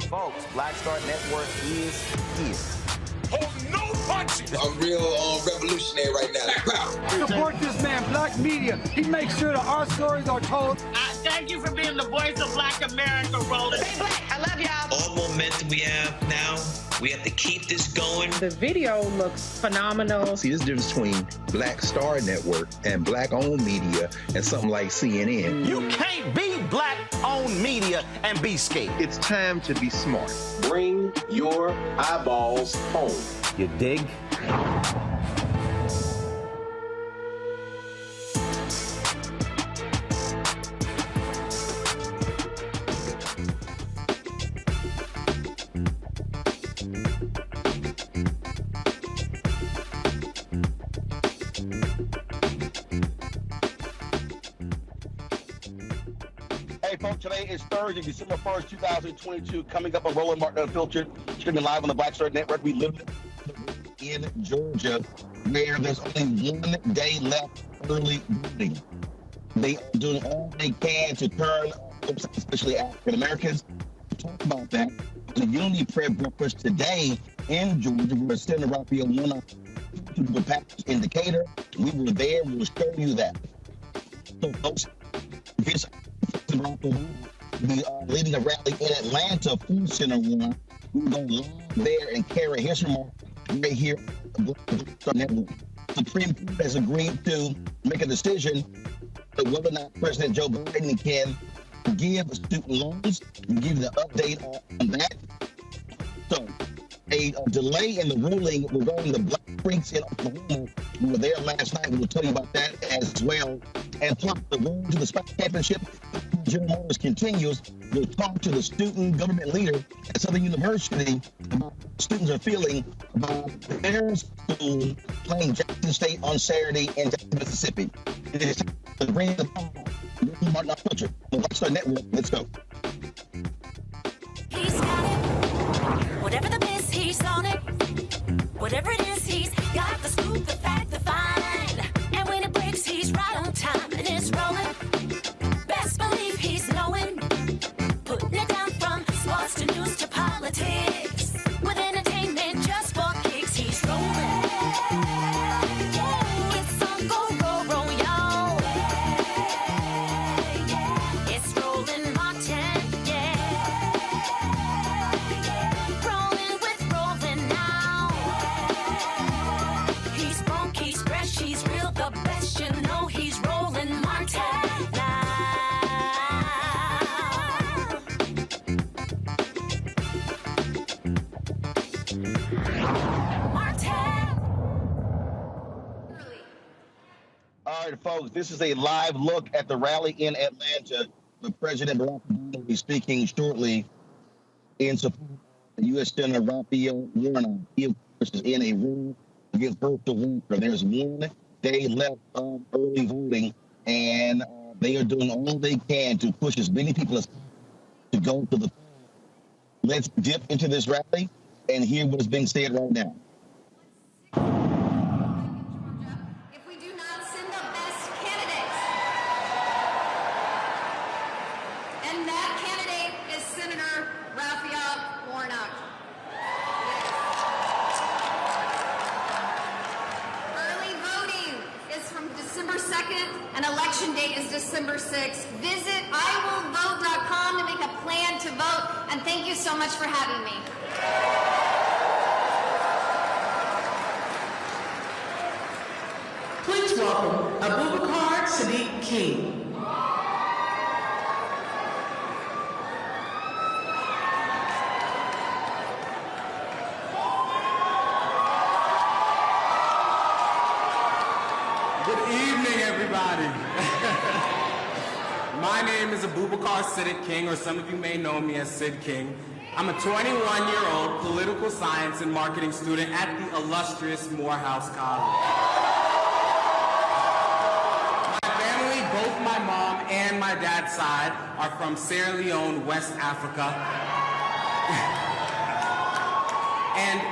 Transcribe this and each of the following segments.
Folks, Black Star Network is here. Hold no punches! I'm real revolutionary right now. Support this man, Black Media. He makes sure that our stories are told. Thank you for being the voice of Black America, Roland. Stay black. I love y'all. All momentum we have now, we have to keep this going. The video looks phenomenal. See, this difference between Black Star Network and Black-owned media and something like CNN. You can't be Black-owned media and be scared. It's time to be smart. Bring your eyeballs home. You dig? Hey, folks, today is Thursday, December 1st, 2022. Coming up on Roland Martin Unfiltered, streaming live on the Black Star Network. We live in Georgia, where there's only 1 day left early voting. They are doing all they can to turn, especially African Americans. Talk about that. The Unity Prayer Breakfast today in Georgia, where Senator Raphael Warnock to the package indicator. We were there. We'll show you that. So, folks, this leading a rally in Atlanta, Food Center One. We're going to go live there and carry his remarks right here on the Black Star Network. The Supreme Court has agreed to make a decision on whether or not President Joe Biden can give student loans. We'll give you the update on that. So, a delay in the ruling regarding the Black Creeks in Oklahoma. We were there last night. We will tell you about that as well. And plus, the road to the SWAC championship, General Motors continues. We'll talk to the student government leader at Southern University about how students are feeling about their school playing Jackson State on Saturday in Jackson, Mississippi. It is time to bring the Roland Martin Unfiltered, the Black Star Network. Let's go. He's got it. Whatever the miss, he's on it. Whatever it is, he's got the scoop, the fact, the find. And when it breaks, he's right on time and it's rolling. Best believe he's knowing. Putting it down from sports to news to politics. With entertainment just for kicks, he's rolling. It's on go, roll, y'all. It's Roland Martin, yeah. Rolling with Roland now. He's funky. All right, folks, this is a live look at the rally in Atlanta. The President Barack Obama will be speaking shortly in support of U.S. Senator Raphael Warnock. He, of course, is in a room against postal worker. There's 1 day left of early voting, and they are doing all they can to push as many people as to go to the. Let's dip into this rally and hear what is being said right now. If we do not send the best candidates, and that candidate is Senator Raphael Warnock. Early voting is from December 2nd, and election date is December 6th. Visit iwillvote.com to make a plan to vote, and thank you so much for having me. Please welcome Abubakar Sadiq King. Good evening, everybody. My name is Abubakar Sadiq King, or some of you may know me as Sid King. I'm a 21-year-old political science and marketing student at the illustrious Morehouse College. Both my mom and my dad's side are from Sierra Leone, West Africa. And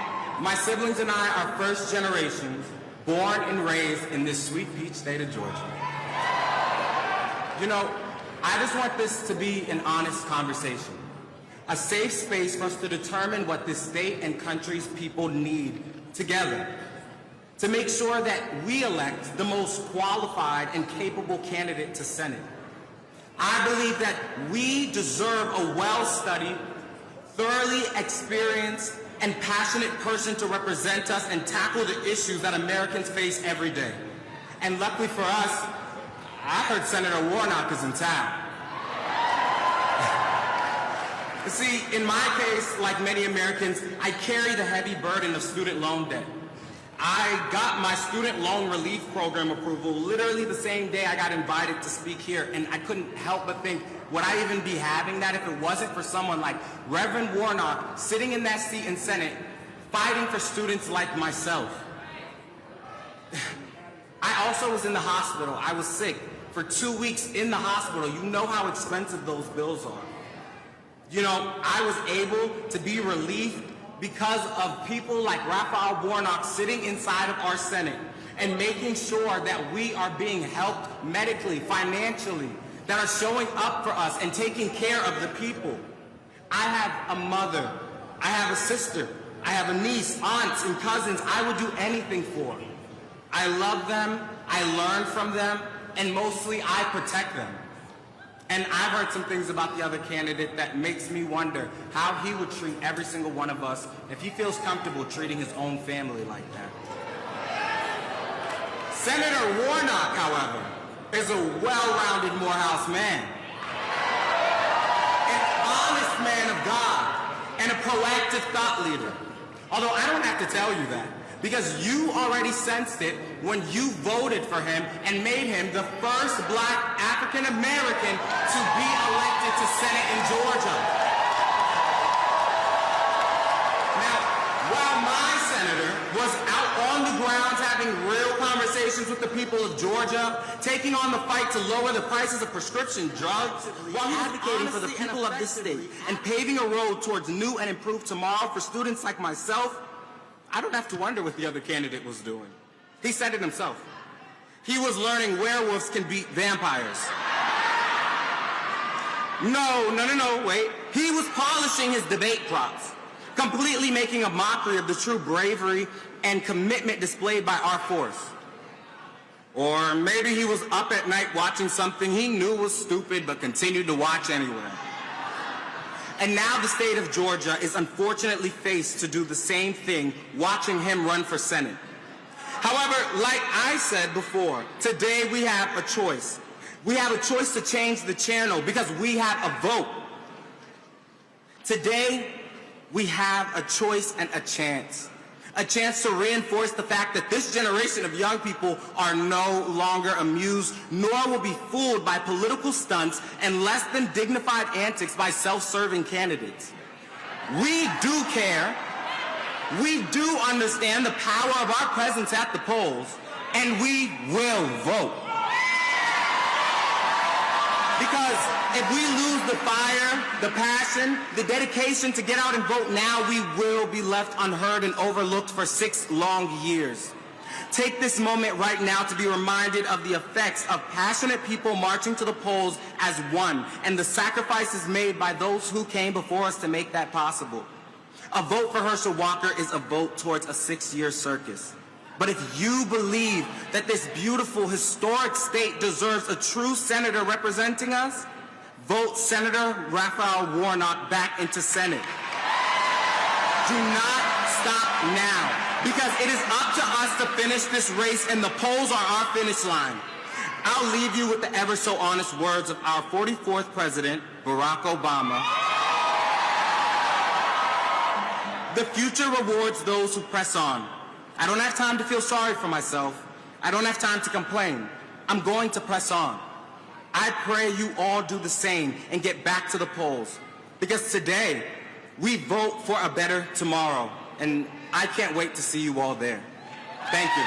my siblings and I are first generations, born and raised in this sweet peach state of Georgia. You know, I just want this to be an honest conversation, a safe space for us to determine what this state and country's people need together, to make sure that we elect the most qualified and capable candidate to Senate. I believe that we deserve a well-studied, thoroughly experienced, and passionate person to represent us and tackle the issues that Americans face every day. And luckily for us, I heard Senator Warnock is in town. You see, in my case, like many Americans, I carry the heavy burden of student loan debt. I got my student loan relief program approval literally the same day I got invited to speak here, and I couldn't help but think, would I even be having that if it wasn't for someone like Reverend Warnock sitting in that seat in Senate fighting for students like myself? I also was in the hospital. I was sick for 2 weeks in the hospital. You know how expensive those bills are. You know, I was able to be relieved because of people like Raphael Warnock sitting inside of our Senate and making sure that we are being helped medically, financially, that are showing up for us and taking care of the people. I have a mother, I have a sister, I have a niece, aunts, and cousins I would do anything for. I love them, I learn from them, and mostly I protect them. And I've heard some things about the other candidate that makes me wonder how he would treat every single one of us if he feels comfortable treating his own family like that. Senator Warnock, however, is a well-rounded Morehouse man, an honest man of God, and a proactive thought leader. Although I don't have to tell you that, because you already sensed it when you voted for him and made him the first black African-American to be elected to Senate in Georgia. Now, while my senator was out on the grounds having real conversations with the people of Georgia, taking on the fight to lower the prices of prescription drugs, while advocating for the people of this state and paving a road towards new and improved tomorrow for students like myself, I don't have to wonder what the other candidate was doing. He said it himself. He was learning werewolves can beat vampires. No, wait. He was polishing his debate props, completely making a mockery of the true bravery and commitment displayed by our force. Or maybe he was up at night watching something he knew was stupid but continued to watch anyway. And now the state of Georgia is unfortunately faced to do the same thing, watching him run for Senate. However, like I said before, today we have a choice. We have a choice to change the channel because we have a vote. Today, we have a choice and a chance. A chance to reinforce the fact that this generation of young people are no longer amused, nor will be fooled by political stunts and less than dignified antics by self-serving candidates. We do care. We do understand the power of our presence at the polls, and we will vote. Because if we lose the fire, the passion, the dedication to get out and vote now, we will be left unheard and overlooked for 6 long years. Take this moment right now to be reminded of the effects of passionate people marching to the polls as one and the sacrifices made by those who came before us to make that possible. A vote for Herschel Walker is a vote towards a 6-year circus. But if you believe that this beautiful, historic state deserves a true senator representing us, vote Senator Raphael Warnock back into Senate. Do not stop now, because it is up to us to finish this race, and the polls are our finish line. I'll leave you with the ever so honest words of our 44th president, Barack Obama. The future rewards those who press on. I don't have time to feel sorry for myself. I don't have time to complain. I'm going to press on. I pray you all do the same and get back to the polls. Because today, we vote for a better tomorrow. And I can't wait to see you all there. Thank you.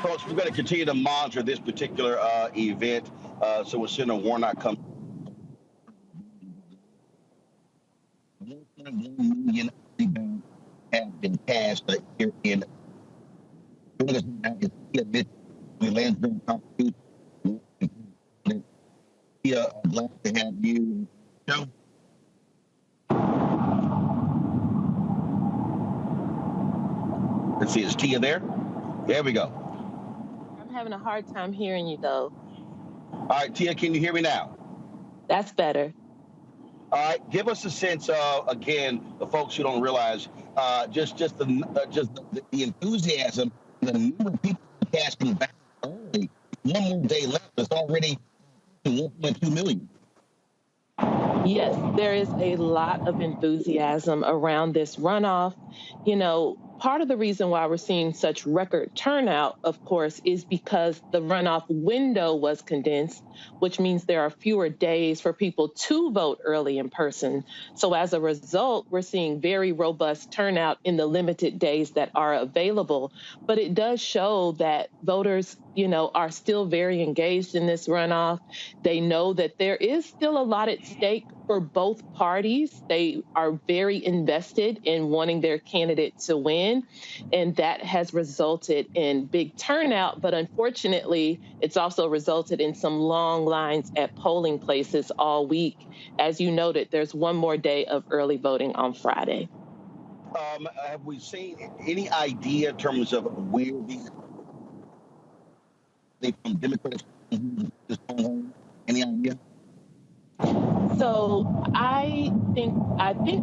Folks, we're going to continue to monitor this particular event. So when Senator Warnock comes, 1.1 million have been passed here in we land during competition. Glad to have you. Joe. Let's see, is Tia there? There we go. I'm having a hard time hearing you, though. All right, Tia, can you hear me now? That's better. All right, give us a sense of, again, the folks who don't realize, just the enthusiasm, the number of people casting back early. One more day left, it's already 1.2 million. Yes, there is a lot of enthusiasm around this runoff. You know, part of the reason why we're seeing such record turnout, of course, is because the runoff window was condensed, which means there are fewer days for people to vote early in person. So as a result, we're seeing very robust turnout in the limited days that are available. But it does show that voters, you know, are still very engaged in this runoff. They know that there is still a lot at stake for both parties. They are very invested in wanting their candidate to win, and that has resulted in big turnout. But unfortunately, it's also resulted in some long lines at polling places all week. As you noted, there's one more day of early voting on Friday. Have we seen any idea in terms of where these from Democrats? Any idea? So I think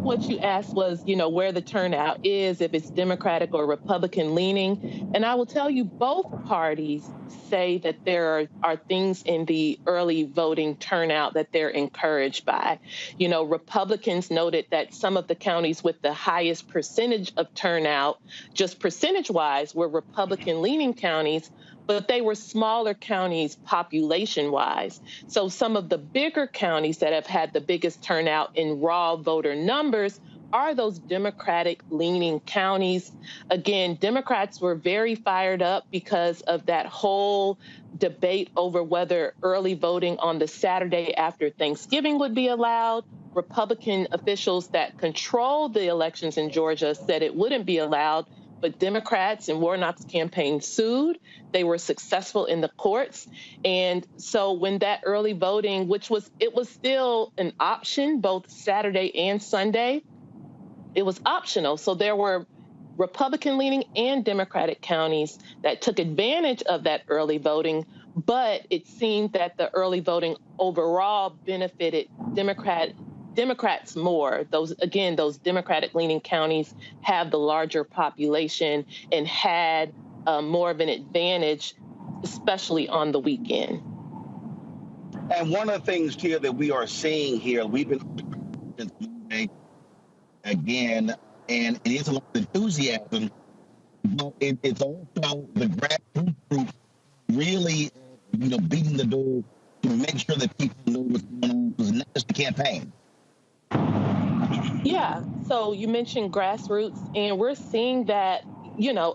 what you asked was, you know, where the turnout is, if it's Democratic or Republican leaning. And I will tell you, both parties say that there are things in the early voting turnout that they're encouraged by. You know, Republicans noted that some of the counties with the highest percentage of turnout, just percentage-wise, were Republican-leaning counties, but they were smaller counties population-wise. So some of the bigger counties that have had the biggest turnout in raw voter numbers are those Democratic-leaning counties. Again, Democrats were very fired up because of that whole debate over whether early voting on the Saturday after Thanksgiving would be allowed. Republican officials that control the elections in Georgia said it wouldn't be allowed, but Democrats and Warnock's campaign sued. They were successful in the courts. And so when that early voting, it was still an option, both Saturday and Sunday, it was optional. So there were Republican-leaning and Democratic counties that took advantage of that early voting, but it seemed that the early voting overall benefited Democrats more. Those Democratic-leaning counties have the larger population and had more of an advantage, especially on the weekend. And one of the things here that we are seeing here, we've been again, and it is a lot of enthusiasm, but it's also the grassroots group really, beating the door to make sure that people know what's going on. It's not just the campaign. Yeah, so you mentioned grassroots, and we're seeing that,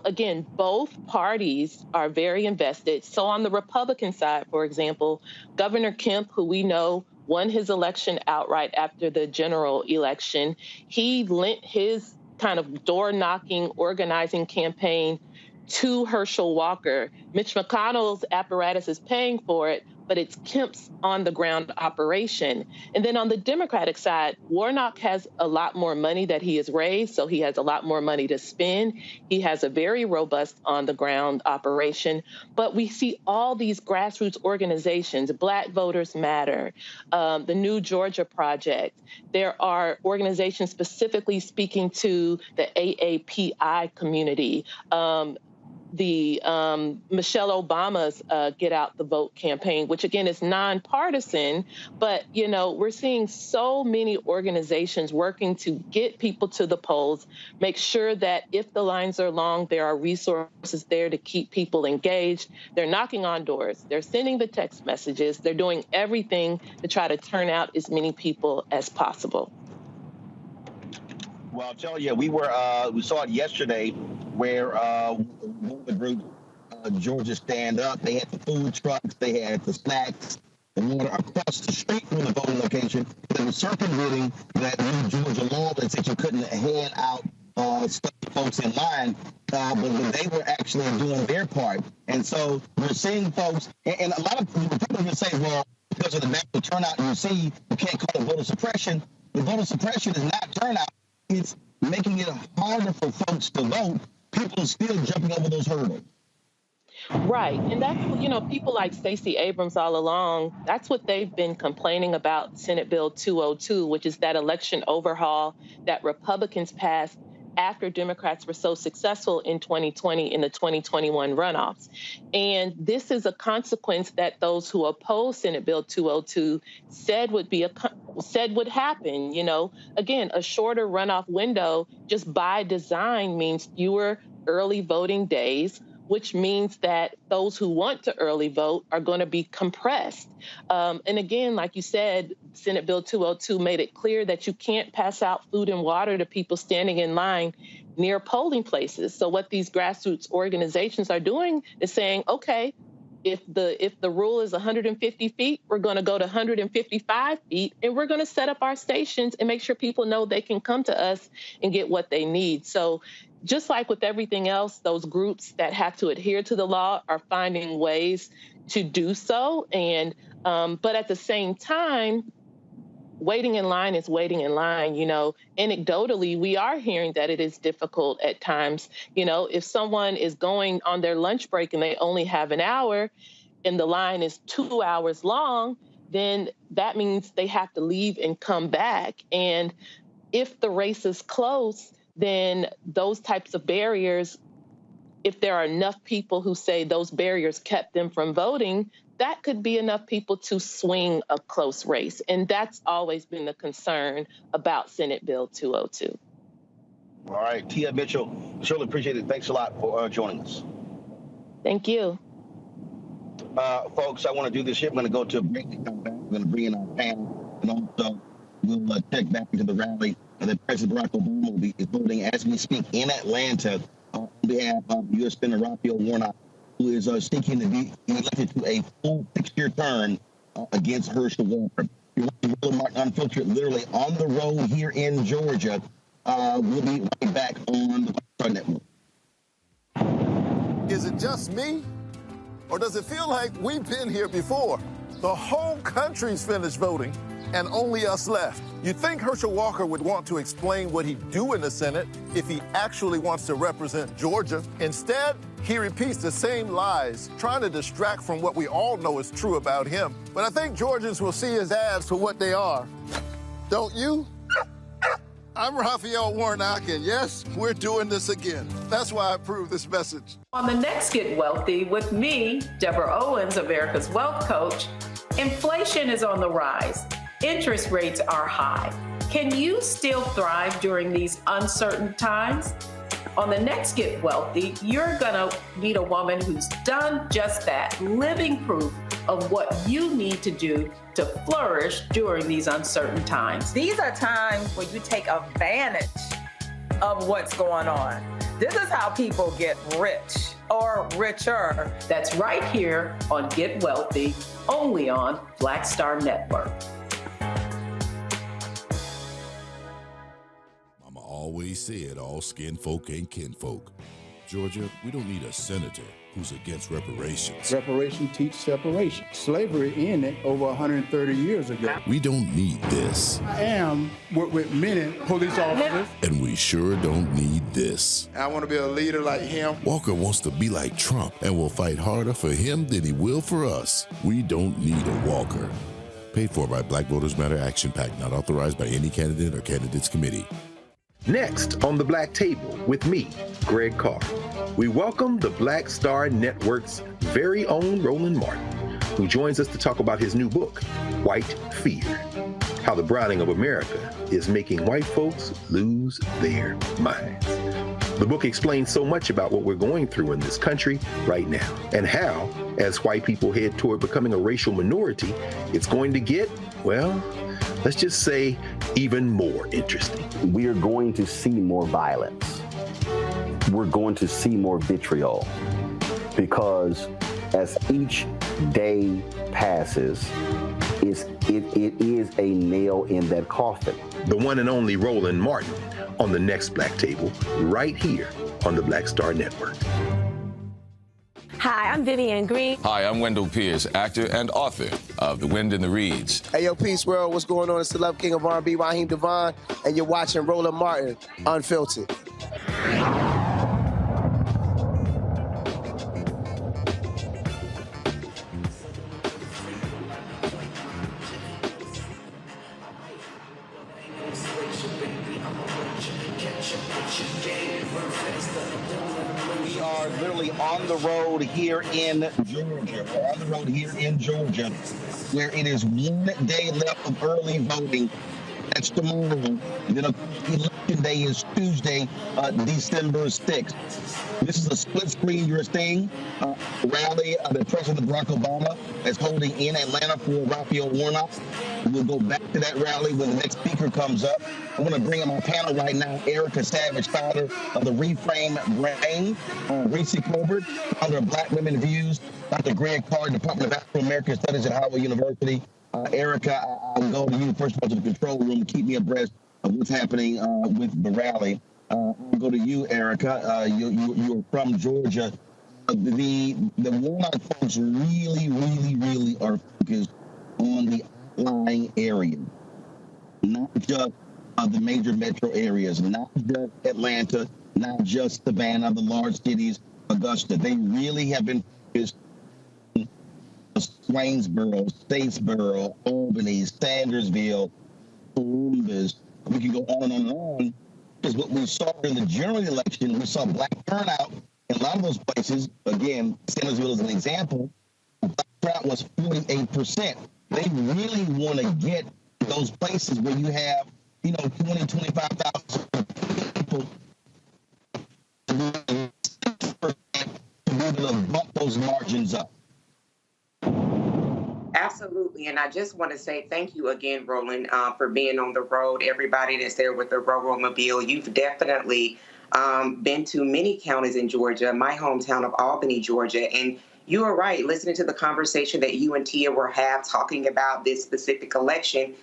again, both parties are very invested. So on the Republican side, for example, Governor Kemp, who we know won his election outright after the general election, he lent his kind of door-knocking, organizing campaign to Herschel Walker. Mitch McConnell's apparatus is paying for it, but it's Kemp's on-the-ground operation. And then on the Democratic side, Warnock has a lot more money that he has raised, so he has a lot more money to spend. He has a very robust on-the-ground operation. But we see all these grassroots organizations, Black Voters Matter, the New Georgia Project. There are organizations specifically speaking to the AAPI community, the Michelle Obama's Get Out the Vote campaign, which again is nonpartisan, but we're seeing so many organizations working to get people to the polls, make sure that if the lines are long, there are resources there to keep people engaged. They're knocking on doors, they're sending the text messages, they're doing everything to try to turn out as many people as possible. Well, I'll tell you, we saw it yesterday where one of the groups, Georgia Stand Up, they had the food trucks, they had the snacks, the water across the street from the voting location. They were circumventing that new Georgia law that said you couldn't hand out stuff to folks in line, but they were actually doing their part. And so we're seeing folks, and a lot of people will say, well, because of the national turnout you see, you can't call it voter suppression. The voter suppression is not turnout. It's making it harder for folks to vote. People are still jumping over those hurdles. Right. And that's, people like Stacey Abrams all along, that's what they've been complaining about Senate Bill 202, which is that election overhaul that Republicans passed after Democrats were so successful in 2020 in the 2021 runoffs. And this is a consequence that those who oppose Senate Bill 202 said would happen. Again, a shorter runoff window just by design means fewer early voting days, which means that those who want to early vote are going to be compressed. And again, like you said, Senate Bill 202 made it clear that you can't pass out food and water to people standing in line near polling places. So what these grassroots organizations are doing is saying, okay, if the rule is 150 feet, we're going to go to 155 feet, and we're going to set up our stations and make sure people know they can come to us and get what they need. So just like with everything else, those groups that have to adhere to the law are finding ways to do so. And but at the same time, waiting in line is waiting in line. Anecdotally, we are hearing that it is difficult at times. If someone is going on their lunch break and they only have an hour and the line is 2 hours long, then that means they have to leave and come back. And if the race is close, then those types of barriers, if there are enough people who say those barriers kept them from voting, that could be enough people to swing a close race. And that's always been the concern about Senate Bill 202. All right, Tia Mitchell, surely appreciate it. Thanks a lot for joining us. Thank you. Folks, I want to do this here. I'm going to go to a break and come back. We're going to bring in our panel, and also we'll check back into the rally that President Barack Obama is holding as we speak in Atlanta on behalf of U.S. Senator Raphael Warnock, who is seeking to be elected to a full 6-year term against Herschel Walker. You're watching Roland Martin Unfiltered, literally on the road here in Georgia. We'll be right back on the Star Network. Is it just me? Or does it feel like we've been here before? The whole country's finished voting, and only us left. You'd think Herschel Walker would want to explain what he'd do in the Senate if he actually wants to represent Georgia. Instead, he repeats the same lies, trying to distract from what we all know is true about him. But I think Georgians will see his ads for what they are. Don't you? I'm Raphael Warnock, and yes, we're doing this again. That's why I approve this message. On the next Get Wealthy with me, Deborah Owens, America's Wealth Coach, Inflation is on the rise. Interest rates are high. Can you still thrive during these uncertain times? On the next Get Wealthy, you're gonna meet a woman who's done just that, living proof of what you need to do to flourish during these uncertain times. These are times where you take advantage of what's going on. This is how people get rich or richer. That's right here on Get Wealthy, only on Black Star Network. Mama always said all skin folk ain't kinfolk. Georgia, we don't need a senator who's against reparations. Reparations teach separation. Slavery ended over 130 years ago. We don't need this. I am with many police officers. And we sure don't need this. I want to be a leader like him. Walker wants to be like Trump and will fight harder for him than he will for us. We don't need a Walker. Paid for by Black Voters Matter Action PAC, not authorized by any candidate or candidates committee. Next on the Black Table with me, Greg Carr, we welcome the Black Star Network's very own Roland Martin, who joins us to talk about his new book, White Fear, How the Browning of America is Making White Folks Lose Their Minds. The book explains so much about what we're going through in this country right now, and how, as white people head toward becoming a racial minority, it's going to get, well, let's just say, even more interesting. We are going to see more violence. We're going to see more vitriol, because as each day passes, it is a nail in that coffin. The one and only Roland Martin on the next Black Table, right here on the Black Star Network. Hi, I'm Vivian Green. Hi, I'm Wendell Pierce, actor and author of The Wind in the Reeds. Hey, yo, Peace World, what's going on? It's the Love King of R&B, Raheem Devon, and you're watching Roland Martin Unfiltered. We are literally on the road here in Georgia. We're on the road here in Georgia, where it is 1 day left of early voting. That's tomorrow. Then election day is Tuesday, December 6th. This is a split screen thing rally that President Barack Obama is holding in Atlanta for Raphael Warnock. We'll go back to that rally when the next speaker comes up. I want to bring on my panel right now, Erica Savage, founder of the Reframe Brain, Reese Colbert, founder of Black Women Views, Dr. Greg Carr, Department of Afro-American Studies at Howard University. Erica, I'll go to you first of all to the control room. Keep me abreast of what's happening with the rally. I'll go to you, Erica. You're from Georgia. The Warnock folks really are focused on the outlying area, not just the major metro areas, not just Atlanta, not just Savannah, the large cities, Augusta. They really have been focused on Swainsboro, Statesboro, Albany, Sandersville, Columbus. We can go on and on. Because what we saw in the general election, we saw black turnout in a lot of those places. Again, Sandersville is an example. Black turnout was 48%. They really want to get those places where you have, 20, 25,000 people to be able to bump those margins up. Absolutely. And I just want to say thank you again, Roland, for being on the road. Everybody that's there with the Roro-mobile, you've definitely been to many counties in Georgia, my hometown of Albany, Georgia. And you are right, listening to the conversation that you and Tia were talking about this specific election.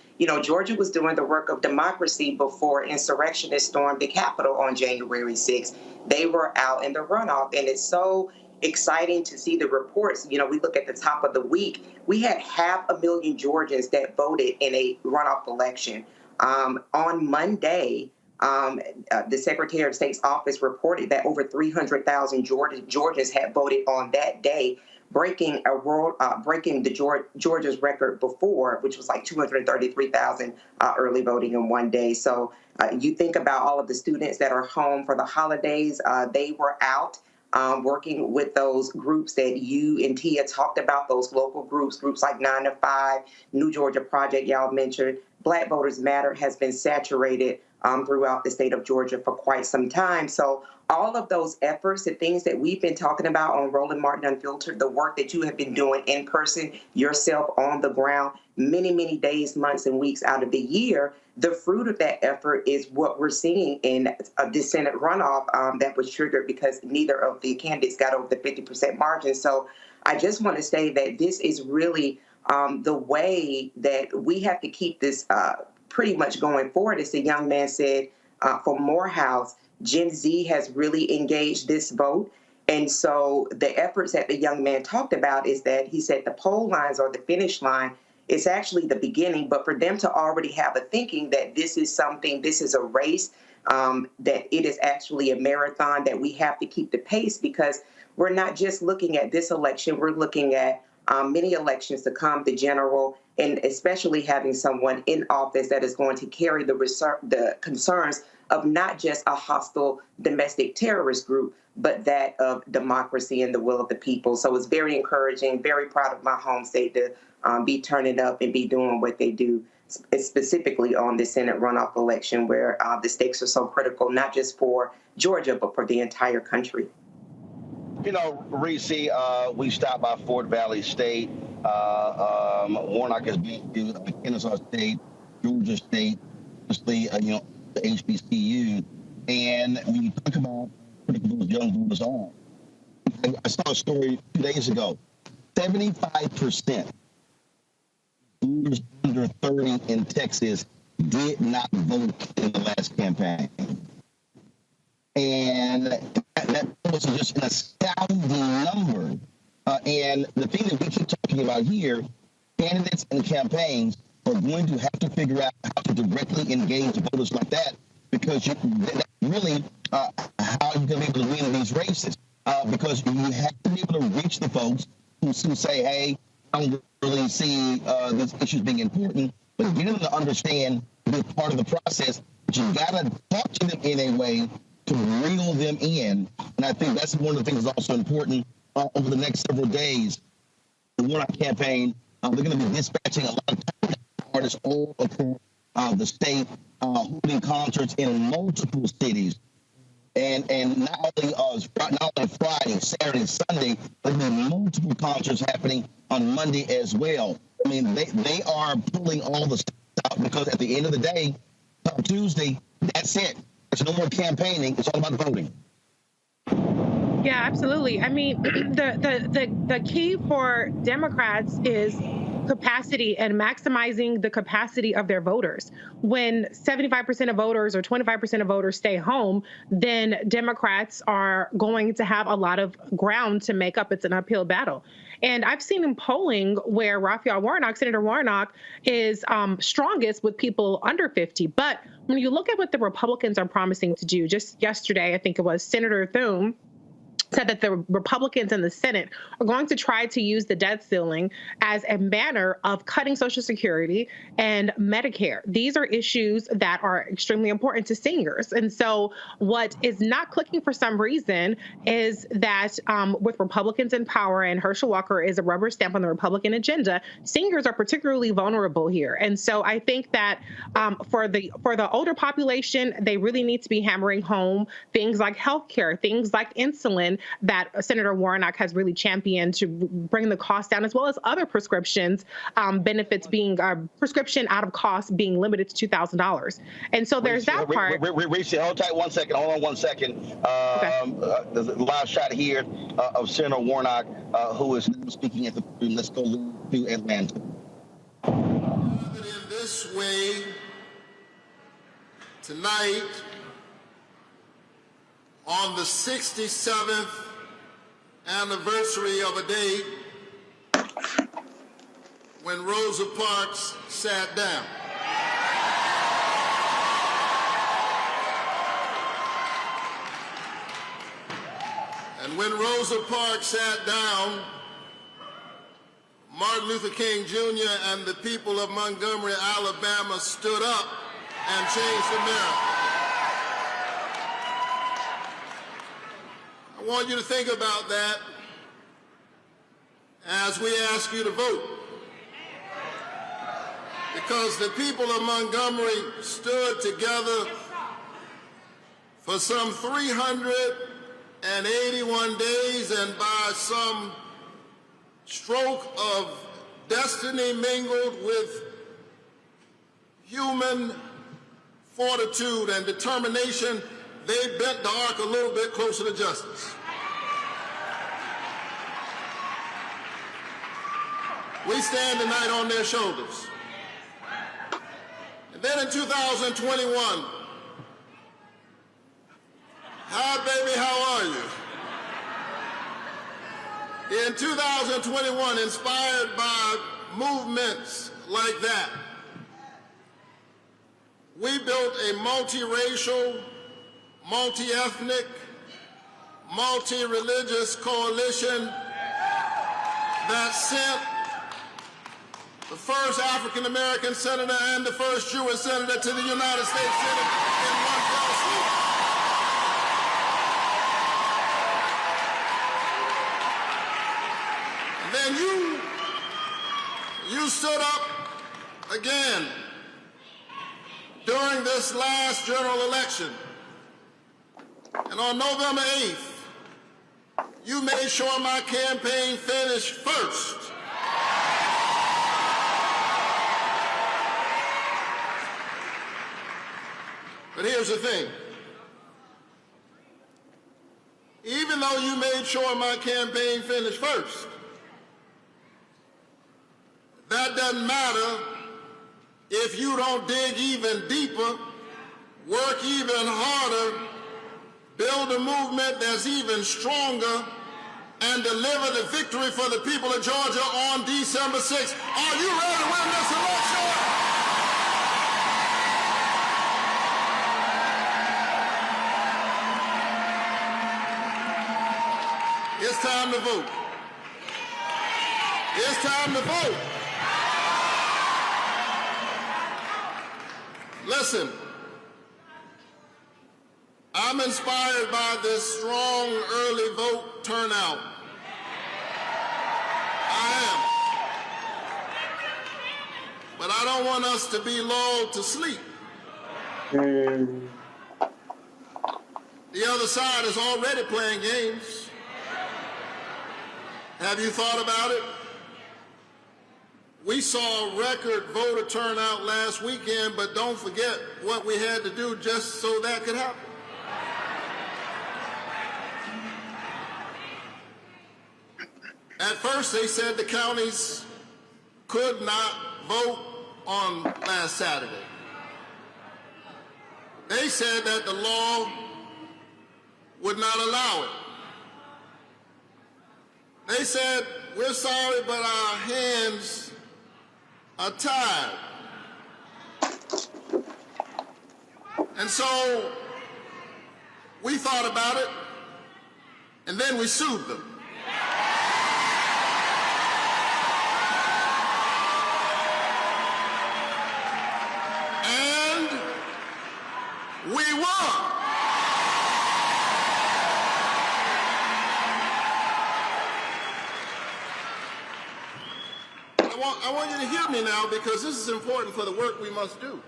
Georgia was doing the work of democracy before insurrectionists stormed the Capitol on January 6th. They were out in the runoff, and it's so exciting to see the reports. We look at the top of the week. We had 500,000 Georgians that voted in a runoff election. On Monday, the Secretary of State's office reported that over 300,000 Georgians had voted on that day, breaking Georgia's record before, which was like 233,000 early voting in one day. So you think about all of the students that are home for the holidays. They were out working with those groups that you and Tia talked about, those local groups like 9 to 5, New Georgia Project, y'all mentioned. Black Voters Matter has been saturated throughout the state of Georgia for quite some time. So all of those efforts, the things that we've been talking about on Roland Martin Unfiltered, the work that you have been doing in person, yourself on the ground, many, many days, months, and weeks out of the year, the fruit of that effort is what we're seeing in the Senate runoff that was triggered because neither of the candidates got over the 50% margin. So I just want to say that this is really the way that we have to keep this pretty much going forward. As the young man said for Morehouse, Gen Z has really engaged this vote. And so the efforts that the young man talked about is that he said the poll lines or the finish line is actually the beginning, but for them to already have a thinking that this is something, this is a race, that it is actually a marathon, that we have to keep the pace because we're not just looking at this election, we're looking at many elections to come, the general, and especially having someone in office that is going to carry the concerns of not just a hostile domestic terrorist group, but that of democracy and the will of the people. So it's very encouraging, very proud of my home state to be turning up and be doing what they do, specifically on the Senate runoff election where the stakes are so critical, not just for Georgia, but for the entire country. You know, Reese, we stopped by Fort Valley State. Warnock has been to Kennesaw State, Georgia State, obviously, the HBCU. And when you talk about putting those young voters on, I saw a story 2 days ago. 75% voters under 30 in Texas did not vote in the last campaign. And that was just an astounding number. And the thing that we keep talking about here, candidates and campaigns are going to have to figure out how to directly engage voters like that, because that's really how you're going to be able to win these races. Because you have to be able to reach the folks who say, hey, I don't really see these issues being important, but get them to understand this part of the process. But you got to talk to them in a way to reel them in. And I think that's one of the things that's also important over the next several days. The Warnock campaign, they're going to be dispatching a lot of artists all across the state, holding concerts in multiple cities. And not only Friday, Saturday, Sunday, but there are multiple concerts happening on Monday as well. I mean, they are pulling all the stuff out because at the end of the day, Tuesday, that's it. There's no more campaigning. It's all about voting. Yeah, absolutely. I mean, the key for Democrats is capacity and maximizing the capacity of their voters. When 75% of voters or 25% of voters stay home, then Democrats are going to have a lot of ground to make up. It's an uphill battle. And I've seen in polling where Raphael Warnock, Senator Warnock, is strongest with people under 50. But when you look at what the Republicans are promising to do, just yesterday, I think it was Senator Thune said that the Republicans in the Senate are going to try to use the debt ceiling as a manner of cutting Social Security and Medicare. These are issues that are extremely important to seniors. And so what is not clicking for some reason is that with Republicans in power, and Herschel Walker is a rubber stamp on the Republican agenda, seniors are particularly vulnerable here. And so I think that for the older population, they really need to be hammering home things like healthcare, things like insulin, that Senator Warnock has really championed to bring the cost down, as well as other prescriptions, benefits being prescription out of cost being limited to $2,000. And so there's that part. Reese, hold tight 1 second. Hold on 1 second. There's a live shot here of Senator Warnock, who is now speaking at the podium. Let's go to Atlanta. In this way, tonight, on the 67th anniversary of a day when Rosa Parks sat down. And when Rosa Parks sat down, Martin Luther King Jr. and the people of Montgomery, Alabama stood up and changed America. I want you to think about that as we ask you to vote. Because the people of Montgomery stood together for some 381 days, and by some stroke of destiny mingled with human fortitude and determination, they bent the arc a little bit closer to justice. We stand tonight on their shoulders. And then in 2021, hi baby, how are you? In 2021, inspired by movements like that, we built a multiracial, multi-ethnic, multi-religious coalition that sent the first African-American senator and the first Jewish senator to the United States Senate in one fell swoop. And then you stood up again during this last general election. And on November 8th, you made sure my campaign finished first. But here's the thing. Even though you made sure my campaign finished first, that doesn't matter if you don't dig even deeper, work even harder, build a movement that's even stronger, and deliver the victory for the people of Georgia on December 6th. Are you ready to win this election? It's time to vote. It's time to vote. Listen, I'm inspired by this strong early vote turnout. I am. But I don't want us to be lulled to sleep. The other side is already playing games. Have you thought about it? We saw record voter turnout last weekend, but don't forget what we had to do just so that could happen. At first, they said the counties could not vote on last Saturday. They said that the law would not allow it. They said, we're sorry, but our hands are tied. And so we thought about it, and then we sued them. And we won. I want you to hear me now, because this is important for the work we must do.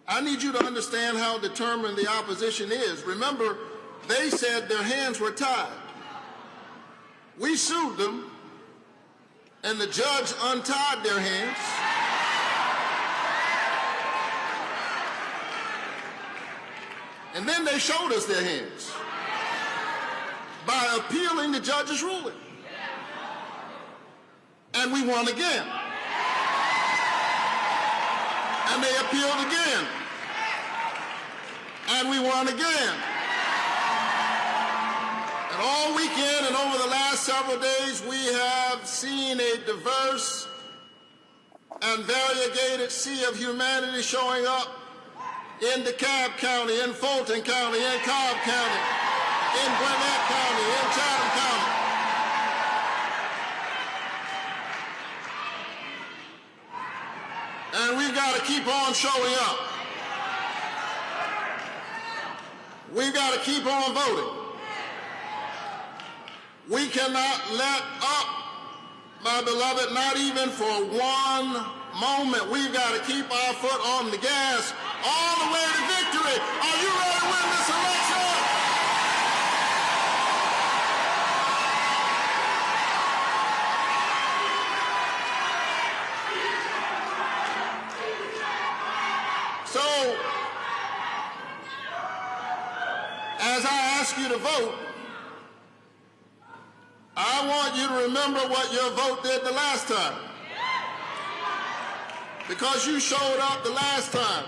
I need you to understand how determined the opposition is. Remember, they said their hands were tied. We sued them, and the judge untied their hands. And then they showed us their hands by appealing the judge's ruling. And we won again. And they appealed again. And we won again. And all weekend and over the last several days, we have seen a diverse and variegated sea of humanity showing up in DeKalb County, in Fulton County, in Cobb County, in Gwinnett County, in Chatham County. And we've got to keep on showing up. We've got to keep on voting. We cannot let up, my beloved, not even for one moment. We've got to keep our foot on the gas all the way to victory. Are you ready to win this election? So, as I ask you to vote, I want you to remember what your vote did the last time. Because you showed up the last time.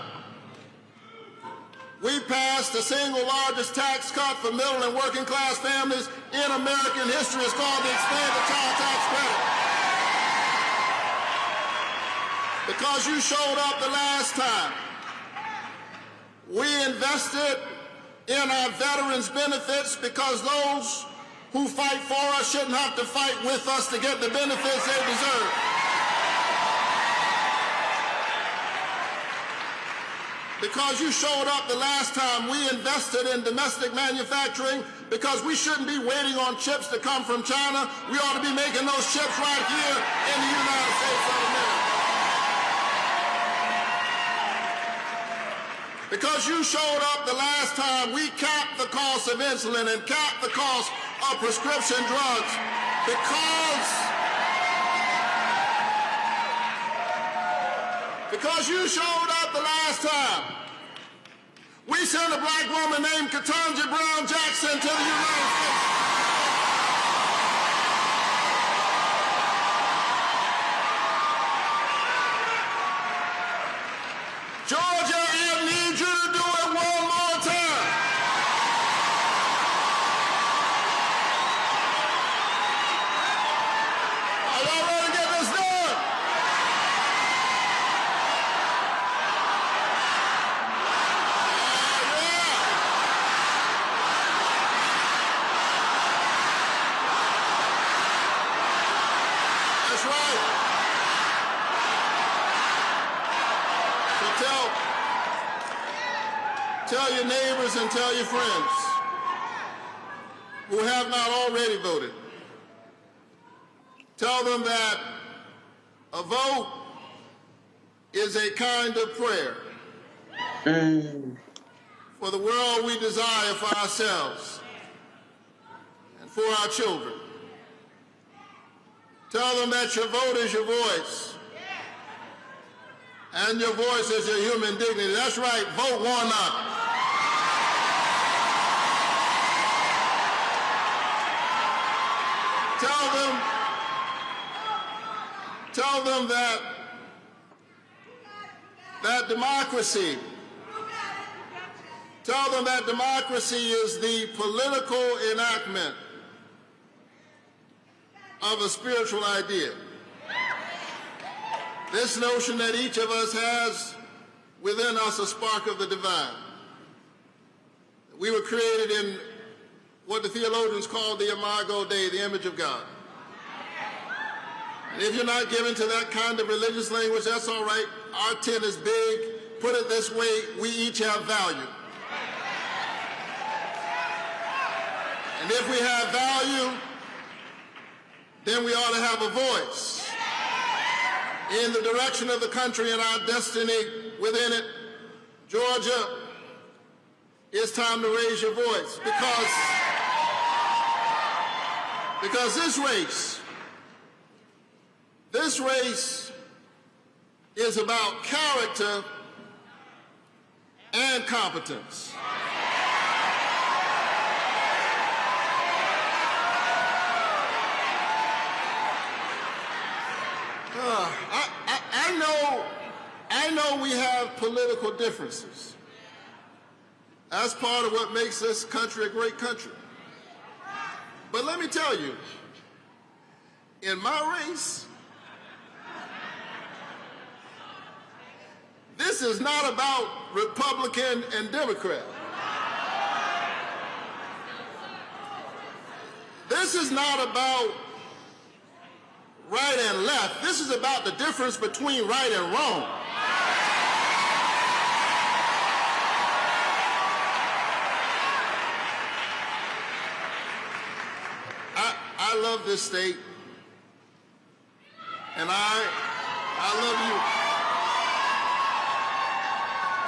We passed the single largest tax cut for middle and working class families in American history. It's called the Expanded Child Tax Credit. Because you showed up the last time. We invested in our veterans' benefits because those who fight for us shouldn't have to fight with us to get the benefits they deserve. Because you showed up the last time, we invested in domestic manufacturing because we shouldn't be waiting on chips to come from China. We ought to be making those chips right here in the United States of America. Because you showed up the last time, we capped the cost of insulin and capped the cost of prescription drugs because you showed up the last time. We sent a black woman named Ketanji Brown Jackson to the United States. Georgia, I need you to do it one more time. Are y'all ready to get this done? That's right. Tell your neighbors and tell your friends who have not already voted. Tell them that a vote is a kind of prayer for the world we desire for ourselves and for our children. Tell them that your vote is your voice. And your voice is your human dignity. That's right, vote Warnock. Tell them that democracy, tell them that democracy is the political enactment of a spiritual idea. This notion that each of us has within us a spark of the divine. We were created in what the theologians call the imago Dei, the image of God. And if you're not given to that kind of religious language, that's all right. Our tent is big. Put it this way, we each have value. And if we have value, then we ought to have a voice in the direction of the country and our destiny within it. Georgia, it's time to raise your voice because this race is about character and competence. I know we have political differences. That's part of what makes this country a great country. But let me tell you, in my race, this is not about Republican and Democrat. This is not about right and left. This is about the difference between right and wrong. I love this state, and I love you.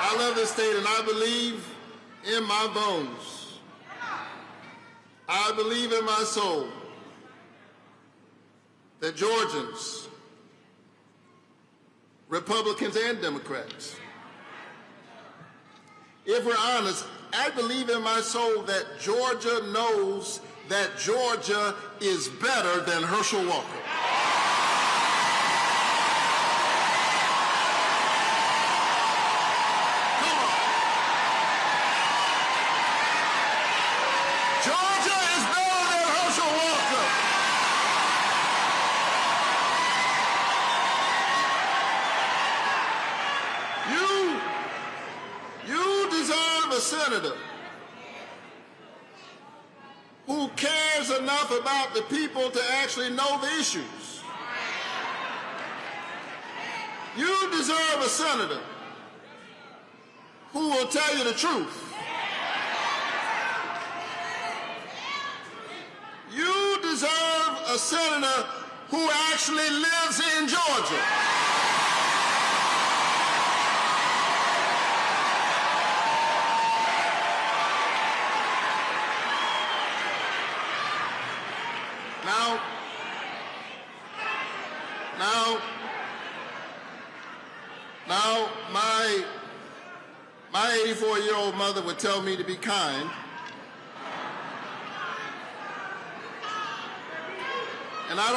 I love this state, and I believe in my bones. I believe in my soul that Georgians, Republicans and Democrats, if we're honest, I believe in my soul that Georgia knows that Georgia is better than Herschel Walker. Come on. Georgia is better than Herschel Walker. You deserve a senator who cares enough about the people to actually know the issues. You deserve a senator who will tell you the truth. You deserve a senator who actually lives in Georgia. Now, my 84-year-old mother would tell me to be kind. And I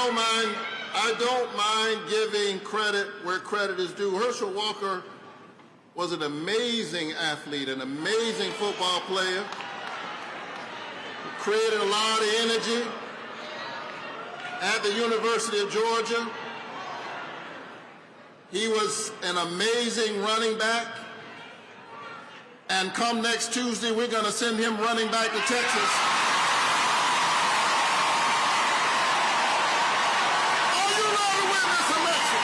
don't mind giving credit where credit is due. Herschel Walker was an amazing athlete, an amazing football player, who created a lot of energy at the University of Georgia. He was an amazing running back. And come next Tuesday, we're going to send him running back to Texas. Are you ready to win this election?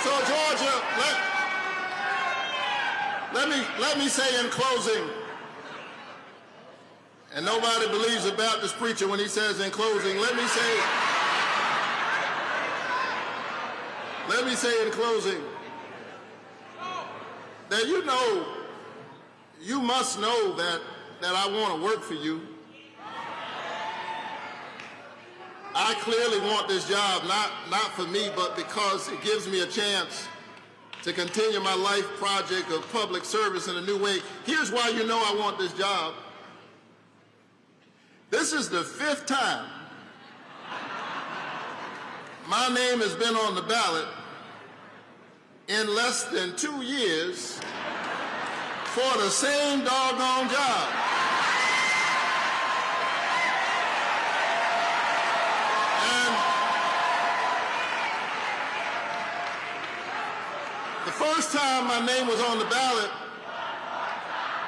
So Georgia, let me say in closing, and nobody believes a Baptist preacher when he says in closing, let me say in closing that you must know that I want to work for you. I clearly want this job, not for me, but because it gives me a chance to continue my life project of public service in a new way. Here's why you know I want this job. This is the 5th time my name has been on the ballot in less than 2 years for the same doggone job. And the first time my name was on the ballot,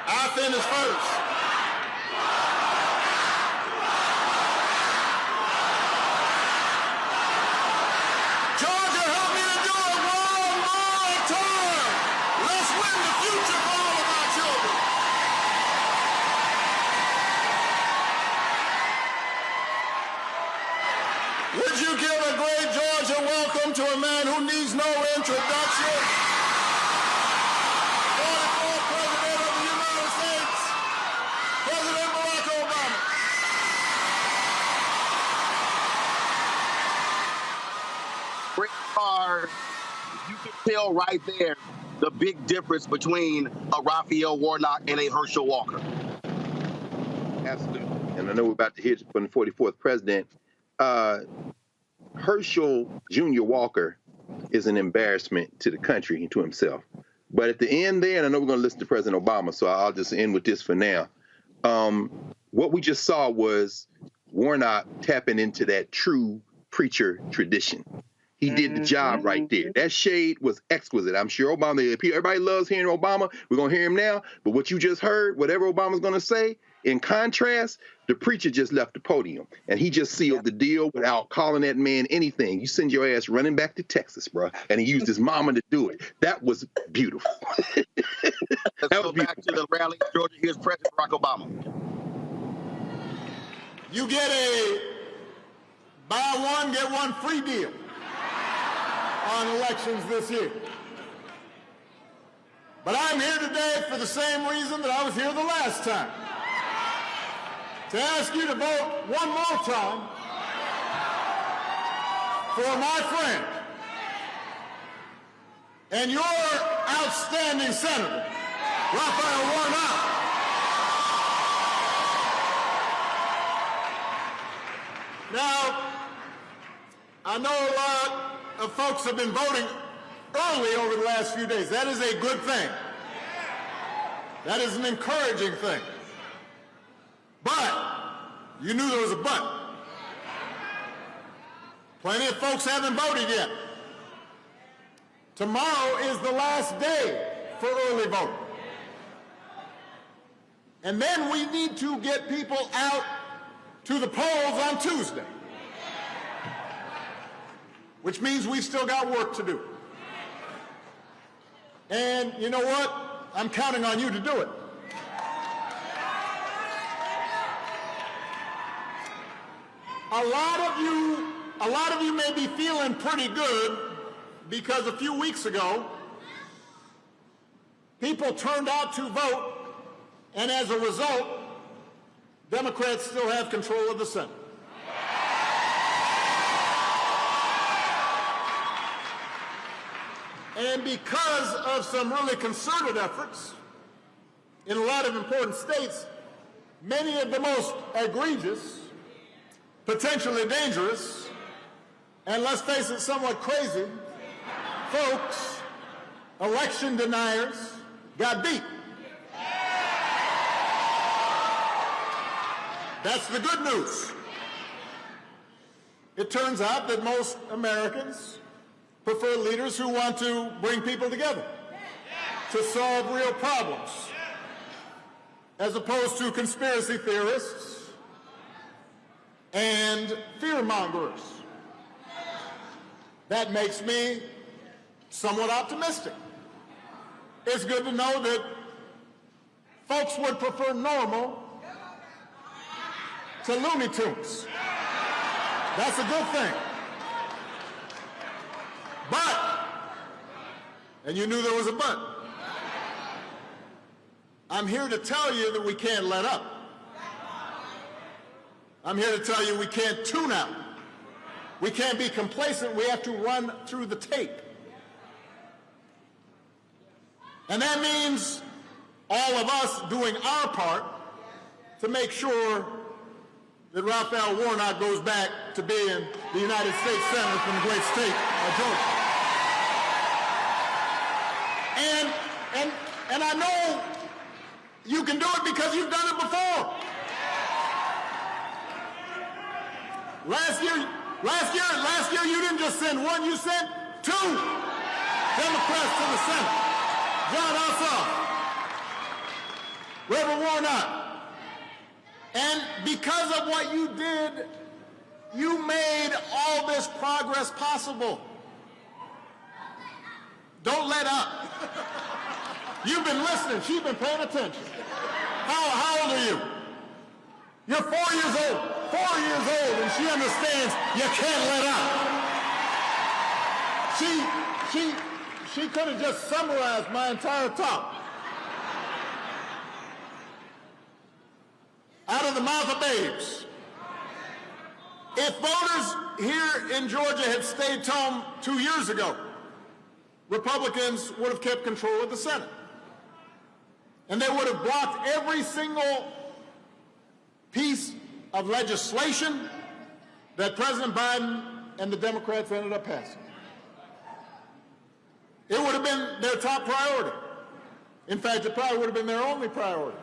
I finished first. Would you give a great Georgia welcome to a man who needs no introduction? 44th President of the United States, President Barack Obama. Great car. You can tell right there the big difference between a Raphael Warnock and a Herschel Walker. Absolutely. And I know we're about to hear from the 44th president. Herschel Jr. Walker is an embarrassment to the country and to himself. But at the end there, and I know we're going to listen to President Obama, so I'll just end with this for now. What we just saw was Warnock tapping into that true preacher tradition. He did the job right there. That shade was exquisite. I'm sure Obama, everybody loves hearing Obama. We're going to hear him now. But what you just heard, whatever Obama's going to say, in contrast, the preacher just left the podium. And he just sealed the deal without calling that man anything. You send your ass running back to Texas, bro. And he used his mama to do it. That was beautiful. Let's go back to the rally in Georgia. Here's President Barack Obama. You get a buy one, get one free deal on elections this year. But I'm here today for the same reason that I was here the last time. To ask you to vote one more time for my friend and your outstanding senator, Raphael Warnock. Now, I know a lot of folks have been voting early over the last few days. That is a good thing. That is an encouraging thing. But you knew there was a but. Plenty of folks haven't voted yet. Tomorrow is the last day for early voting. And then we need to get people out to the polls on Tuesday, which means we've still got work to do. And you know what? I'm counting on you to do it. A lot of you may be feeling pretty good because a few weeks ago, people turned out to vote, and as a result, Democrats still have control of the Senate. And because of some really concerted efforts in a lot of important states, many of the most egregious, potentially dangerous, and let's face it, somewhat crazy folks, election deniers, got beat. That's the good news. It turns out that most Americans prefer leaders who want to bring people together to solve real problems, as opposed to conspiracy theorists and fear-mongers. That makes me somewhat optimistic. It's good to know that folks would prefer normal to Looney Tunes. That's a good thing. But, and you knew there was a but, I'm here to tell you that we can't let up. I'm here to tell you we can't tune out. We can't be complacent. We have to run through the tape. And that means all of us doing our part to make sure that Raphael Warnock goes back to being the United States Senator from the great state of Georgia. And I know you can do it because you've done it before. Last year you didn't just send one, you sent two Democrats to the Senate. John Ossoff, Reverend Warnock. And because of what you did, you made all this progress possible. Don't let up. You've been listening. She's been paying attention. How old are you? You're 4 years old. 4 years old, and she understands you can't let up. She could have just summarized my entire talk. Out of the mouth of babes. If voters here in Georgia had stayed home 2 years ago, Republicans would have kept control of the Senate. And they would have blocked every single piece of legislation that President Biden and the Democrats ended up passing. It would have been their top priority. In fact, it probably would have been their only priority.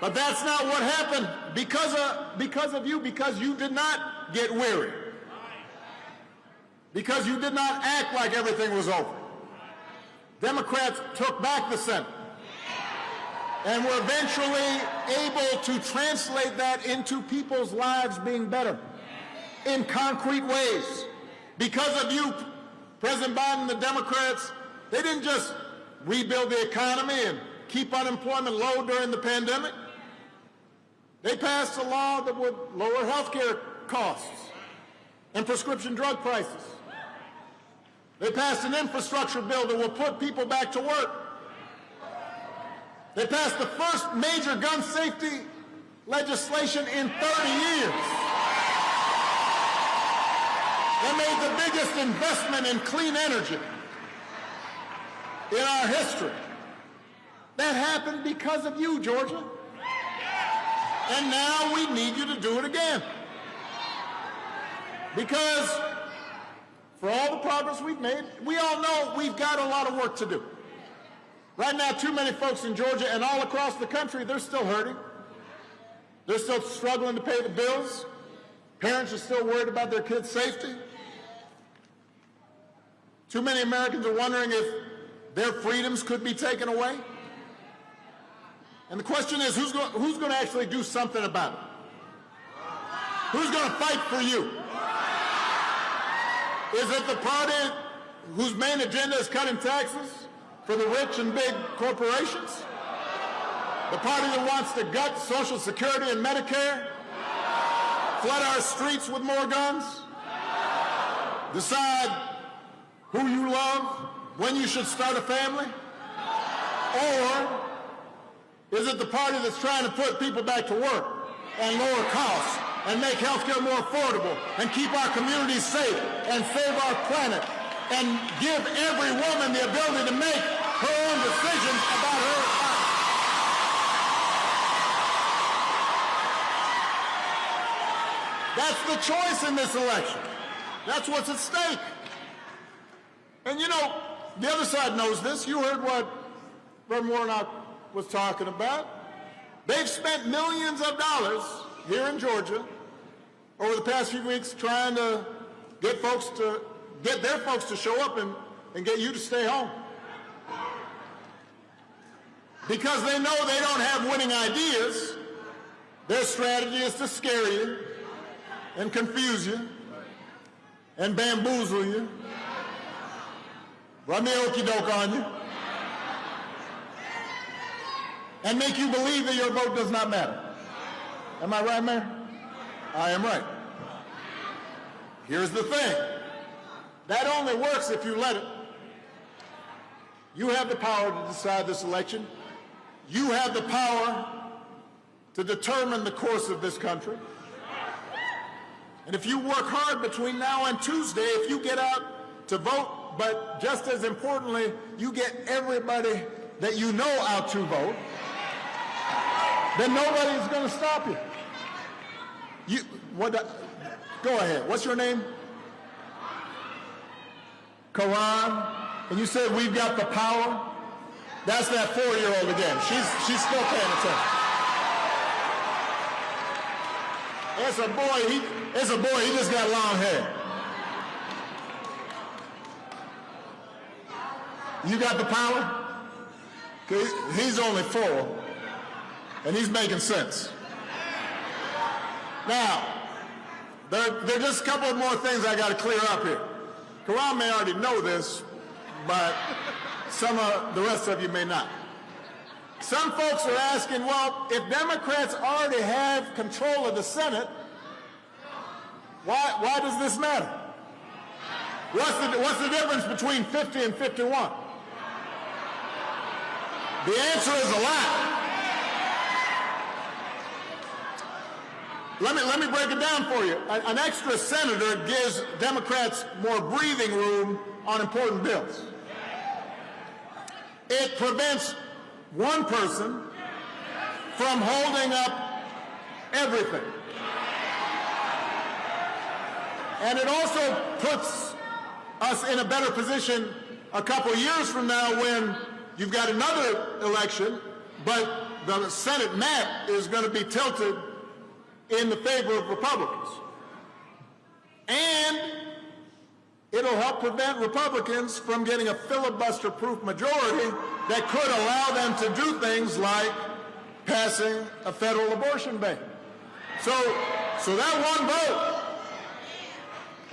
But that's not what happened because of you, because you did not get weary. because you did not act like everything was over. Democrats took back the Senate and were eventually able to translate that into people's lives being better in concrete ways. Because of you, President Biden and the Democrats, they didn't just rebuild the economy and keep unemployment low during the pandemic. They passed a law that would lower health care costs and prescription drug prices. They passed an infrastructure bill that will put people back to work. They passed the first major gun safety legislation in 30 years. They made the biggest investment in clean energy in our history. That happened because of you, Georgia. And now we need you to do it again. Because for all the progress we've made, we all know we've got a lot of work to do. Right now, too many folks in Georgia and all across the country, they're still hurting. They're still struggling to pay the bills. Parents are still worried about their kids' safety. Too many Americans are wondering if their freedoms could be taken away. And the question is, who's going to actually do something about it? Who's going to fight for you? Is it the party whose main agenda is cutting taxes for the rich and big corporations? The party that wants to gut Social Security and Medicare? Flood our streets with more guns? Decide who you love, when you should start a family? Or is it the party that's trying to put people back to work and lower costs and make health care more affordable and keep our communities safe and save our planet and give every woman the ability to make her own decisions about her life? That's the choice in this election. That's what's at stake. And you know, the other side knows this. You heard what Reverend Warnock was talking about. They've spent millions of dollars here in Georgia over the past few weeks trying to get their folks to show up and get you to stay home. Because they know they don't have winning ideas, their strategy is to scare you and confuse you and bamboozle you, run the okey doke on you, and make you believe that your vote does not matter. Am I right, Mayor? I am right. Here's the thing. That only works if you let it. You have the power to decide this election. You have the power to determine the course of this country. And if you work hard between now and Tuesday, if you get out to vote, but just as importantly, you get everybody that you know out to vote, then nobody's going to stop you. Go ahead. What's your name? Karan. And you said we've got the power. That's that 4-year-old again. She's still paying attention. It's a boy. He just got long hair. You got the power? He's only 4. And he's making sense. Now, there are just a couple of more things I got to clear up here. Karan may already know this, but some of the rest of you may not. Some folks are asking, well, if Democrats already have control of the Senate, why does this matter? What's the difference between 50 and 51? The answer is a lot. Let me break it down for you. An extra senator gives Democrats more breathing room on important bills. It prevents one person from holding up everything. And it also puts us in a better position a couple years from now when you've got another election, but the Senate map is going to be tilted in the favor of Republicans. And It'll help prevent Republicans from getting a filibuster-proof majority that could allow them to do things like passing a federal abortion ban. So that one vote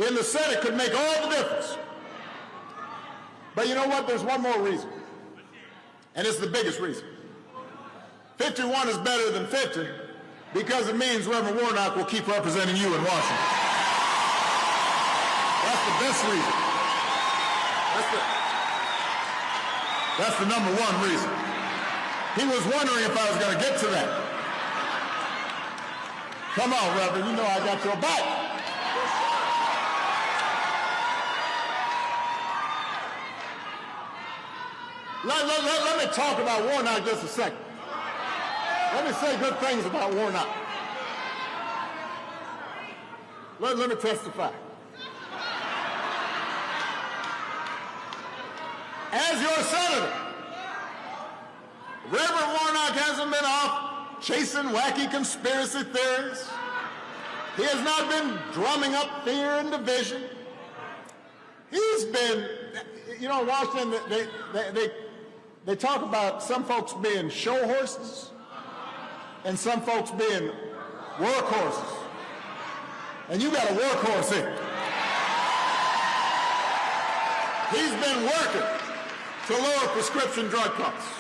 in the Senate could make all the difference. But you know what? There's one more reason, and it's the biggest reason. 51 is better than 50 because it means Reverend Warnock will keep representing you in Washington. That's the best reason. That's the number one reason. He was wondering if I was going to get to that. Come on, Reverend, you know I got your back. Let me talk about Warnock just a second. Let me say good things about Warnock. Let me testify. As your senator, Reverend Warnock hasn't been off chasing wacky conspiracy theories. He has not been drumming up fear and division. He's been, you know, Washington, they talk about some folks being show horses and some folks being workhorses. And you got a workhorse here. He's been working to lower prescription drug costs.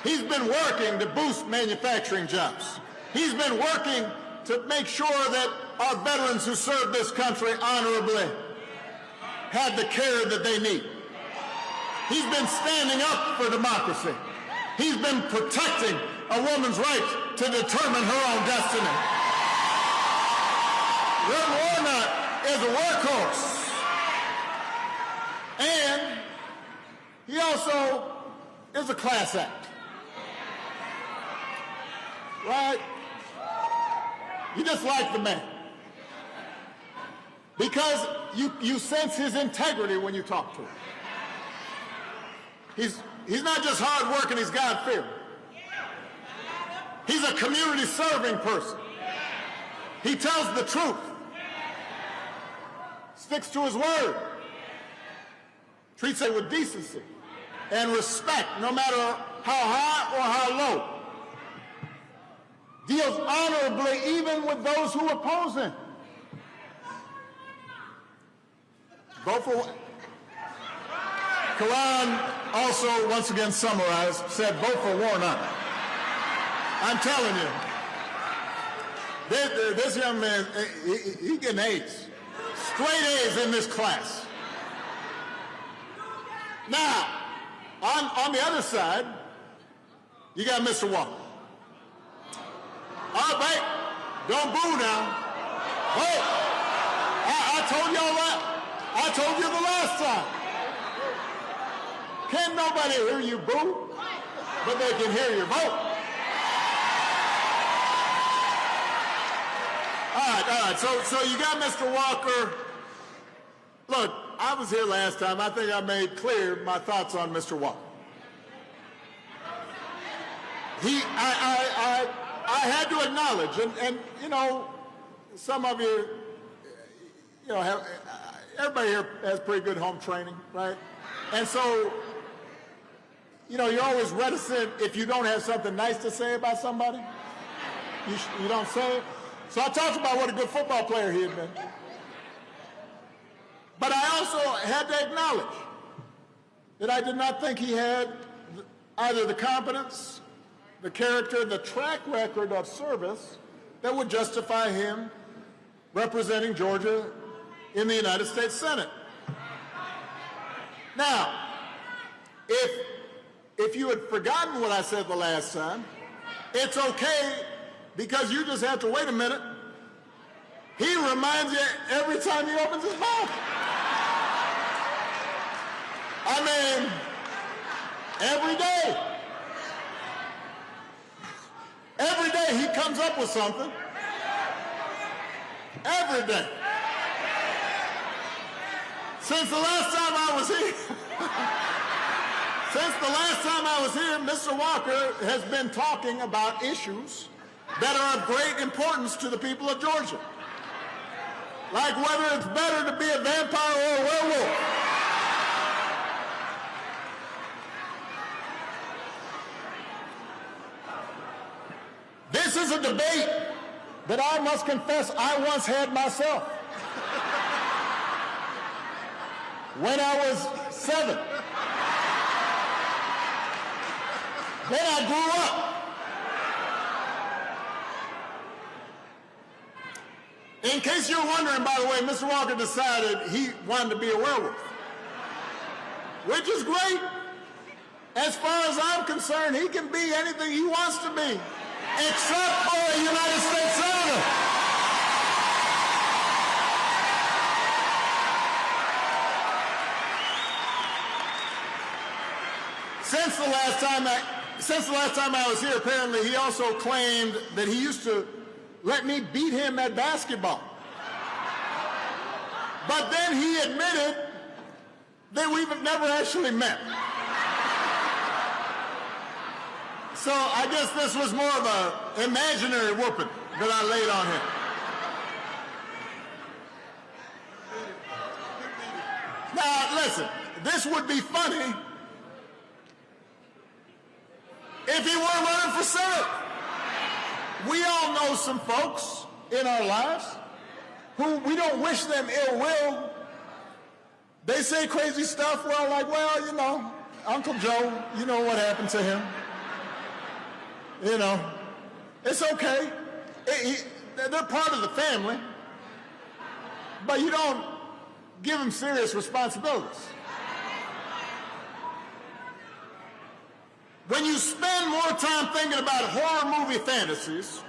He's been working to boost manufacturing jobs. He's been working to make sure that our veterans who serve this country honorably have the care that they need. He's been standing up for democracy. He's been protecting a woman's right to determine her own destiny. Reverend Warnock is a workhorse. And he also is a class act. Right? You just like the man. Because you sense his integrity when you talk to him. He's not just hard working, he's God-fearing. He's a community-serving person. He tells the truth. Sticks to his word. Treats it with decency and respect, no matter how high or how low. Deals honorably even with those who oppose him. Vote for... Quran also, once again summarized, said vote for Warnock. I'm telling you, this young man, he getting A's. Straight A's in this class. Now, on the other side, you got Mr. Walker. All right, don't boo now. Vote. I told y'all that. I told you the last time. Can't nobody hear you boo, but they can hear your vote. All right. So you got Mr. Walker. Look, I was here last time. I think I made clear my thoughts on Mr. Walker. I had to acknowledge, and you know, some of you, you know, everybody here has pretty good home training, right? And so, you know, you're always reticent if you don't have something nice to say about somebody. You don't say it. So I talked about what a good football player he had been. But I also had to acknowledge that I did not think he had either the competence, the character, the track record of service that would justify him representing Georgia in the United States Senate. Now, if you had forgotten what I said the last time, it's okay, because you just have to wait a minute. He reminds you every time he opens his mouth. I mean, every day. Every day he comes up with something. Every day. Since the last time I was here, Mr. Walker has been talking about issues that are of great importance to the people of Georgia. Like whether it's better to be a vampire or a werewolf. This is a debate that I must confess I once had myself. When I was 7. Then I grew up. In case you're wondering, by the way, Mr. Walker decided he wanted to be a werewolf, which is great. As far as I'm concerned, he can be anything he wants to be, except for a United States Senator. Since the last time I was here, apparently he also claimed that he used to let me beat him at basketball. But then he admitted that we've never actually met. So I guess this was more of an imaginary whooping that I laid on him. Now, listen, this would be funny if he weren't running for Senate. We all know some folks in our lives who we don't wish them ill will. They say crazy stuff. We're all like, well, you know, Uncle Joe, you know what happened to him. You know, it's okay. They're part of the family. But you don't give them serious responsibilities. When you spend more time thinking about horror movie fantasies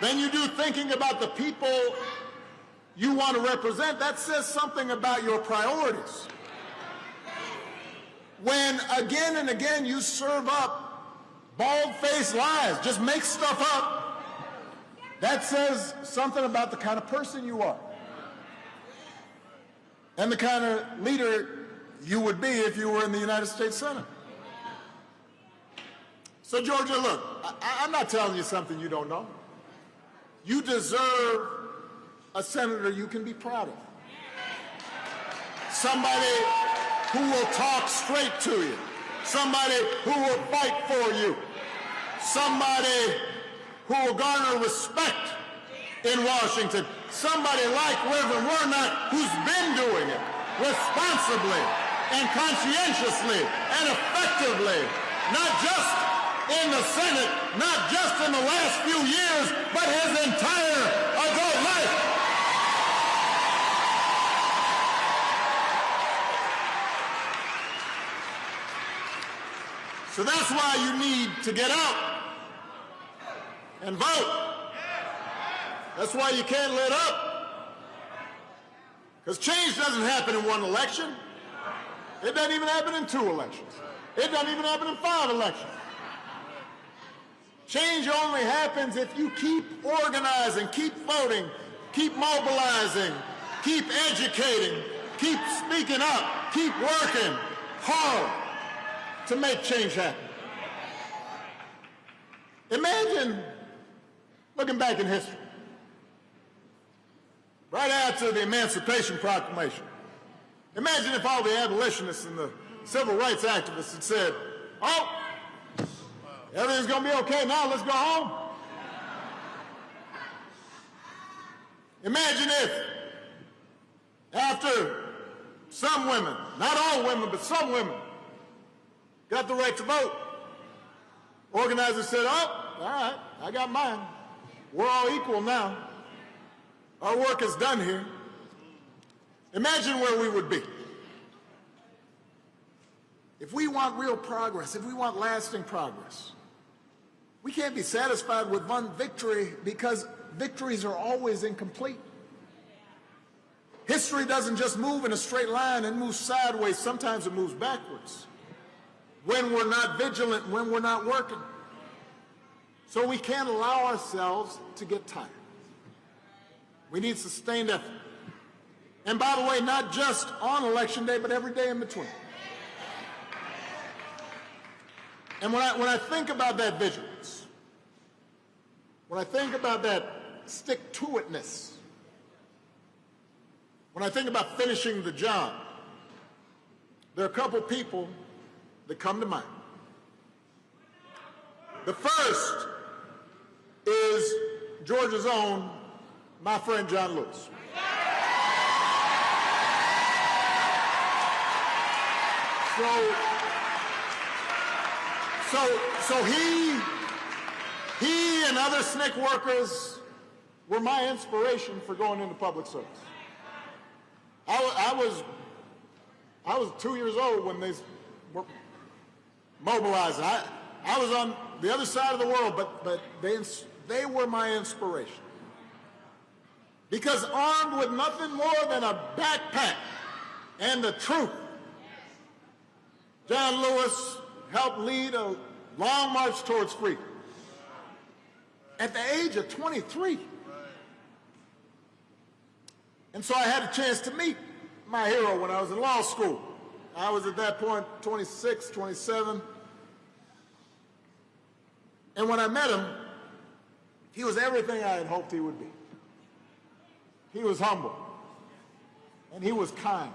than you do thinking about the people you want to represent, that says something about your priorities. When again and again you serve up bald-faced lies, just make stuff up, that says something about the kind of person you are and the kind of leader you would be if you were in the United States Senate. So, Georgia, look, I'm not telling you something you don't know. You deserve a senator you can be proud of. Somebody who will talk straight to you. Somebody who will fight for you. Somebody who will garner respect in Washington. Somebody like Reverend Warnock, who's been doing it responsibly and conscientiously and effectively, not just in the Senate, not just in the last few years, but his entire adult life. So that's why you need to get out and vote. That's why you can't let up. Because change doesn't happen in one election. It doesn't even happen in 2 elections. It doesn't even happen in 5 elections. Change only happens if you keep organizing, keep voting, keep mobilizing, keep educating, keep speaking up, keep working hard to make change happen. Imagine looking back in history, right after the Emancipation Proclamation. Imagine if all the abolitionists and the civil rights activists had said, oh, everything's going to be okay now, let's go home. Imagine if, after some women, not all women, but some women, got the right to vote, organizers said, oh, all right, I got mine. We're all equal now. Our work is done here. Imagine where we would be. If we want real progress, if we want lasting progress, we can't be satisfied with one victory because victories are always incomplete. History doesn't just move in a straight line and moves sideways. Sometimes it moves backwards when we're not vigilant, when we're not working. So we can't allow ourselves to get tired. We need sustained effort. And by the way, not just on Election Day, but every day in between. And when I think about that vigilance, when I think about that stick-to-itness, When I think about finishing the job, there are a couple people that come to mind. The first is Georgia's own, my friend John Lewis. So he and other SNCC workers were my inspiration for going into public service. I was 2 years old when they were mobilizing. I was on the other side of the world, but they were my inspiration. Because armed with nothing more than a backpack and the truth, John Lewis helped lead a long march towards freedom. At the age of 23. And so I had a chance to meet my hero when I was in law school. I was at that point 26, 27. And when I met him, he was everything I had hoped he would be. He was humble, and he was kind,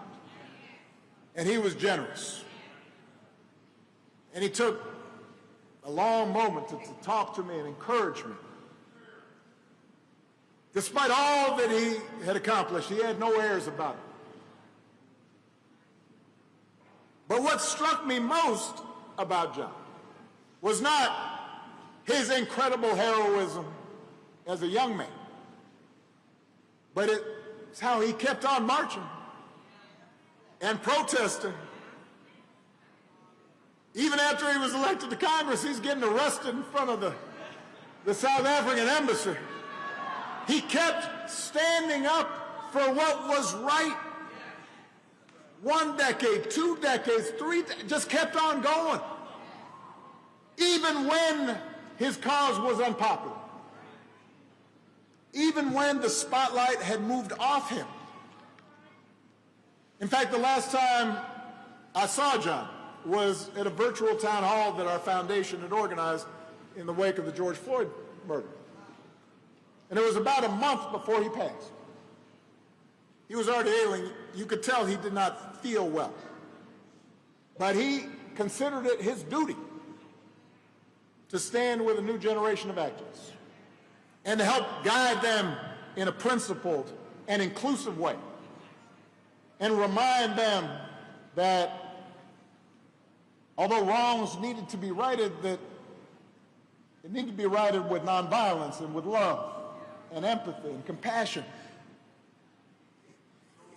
and he was generous. And he took a long moment to talk to me and encourage me. Despite all that he had accomplished, he had no airs about it. But what struck me most about John was not his incredible heroism as a young man, but it's how he kept on marching and protesting. Even after he was elected to Congress, he's getting arrested in front of the South African embassy. He kept standing up for what was right. 1 decade, 2 decades, 3, just kept on going. Even when his cause was unpopular. Even when the spotlight had moved off him. In fact, the last time I saw John was at a virtual town hall that our foundation had organized in the wake of the George Floyd murder. And it was about a month before he passed. He was already ailing. You could tell he did not feel well. But he considered it his duty to stand with a new generation of activists and to help guide them in a principled and inclusive way and remind them that although wrongs needed to be righted, that it needed to be righted with nonviolence and with love and empathy and compassion.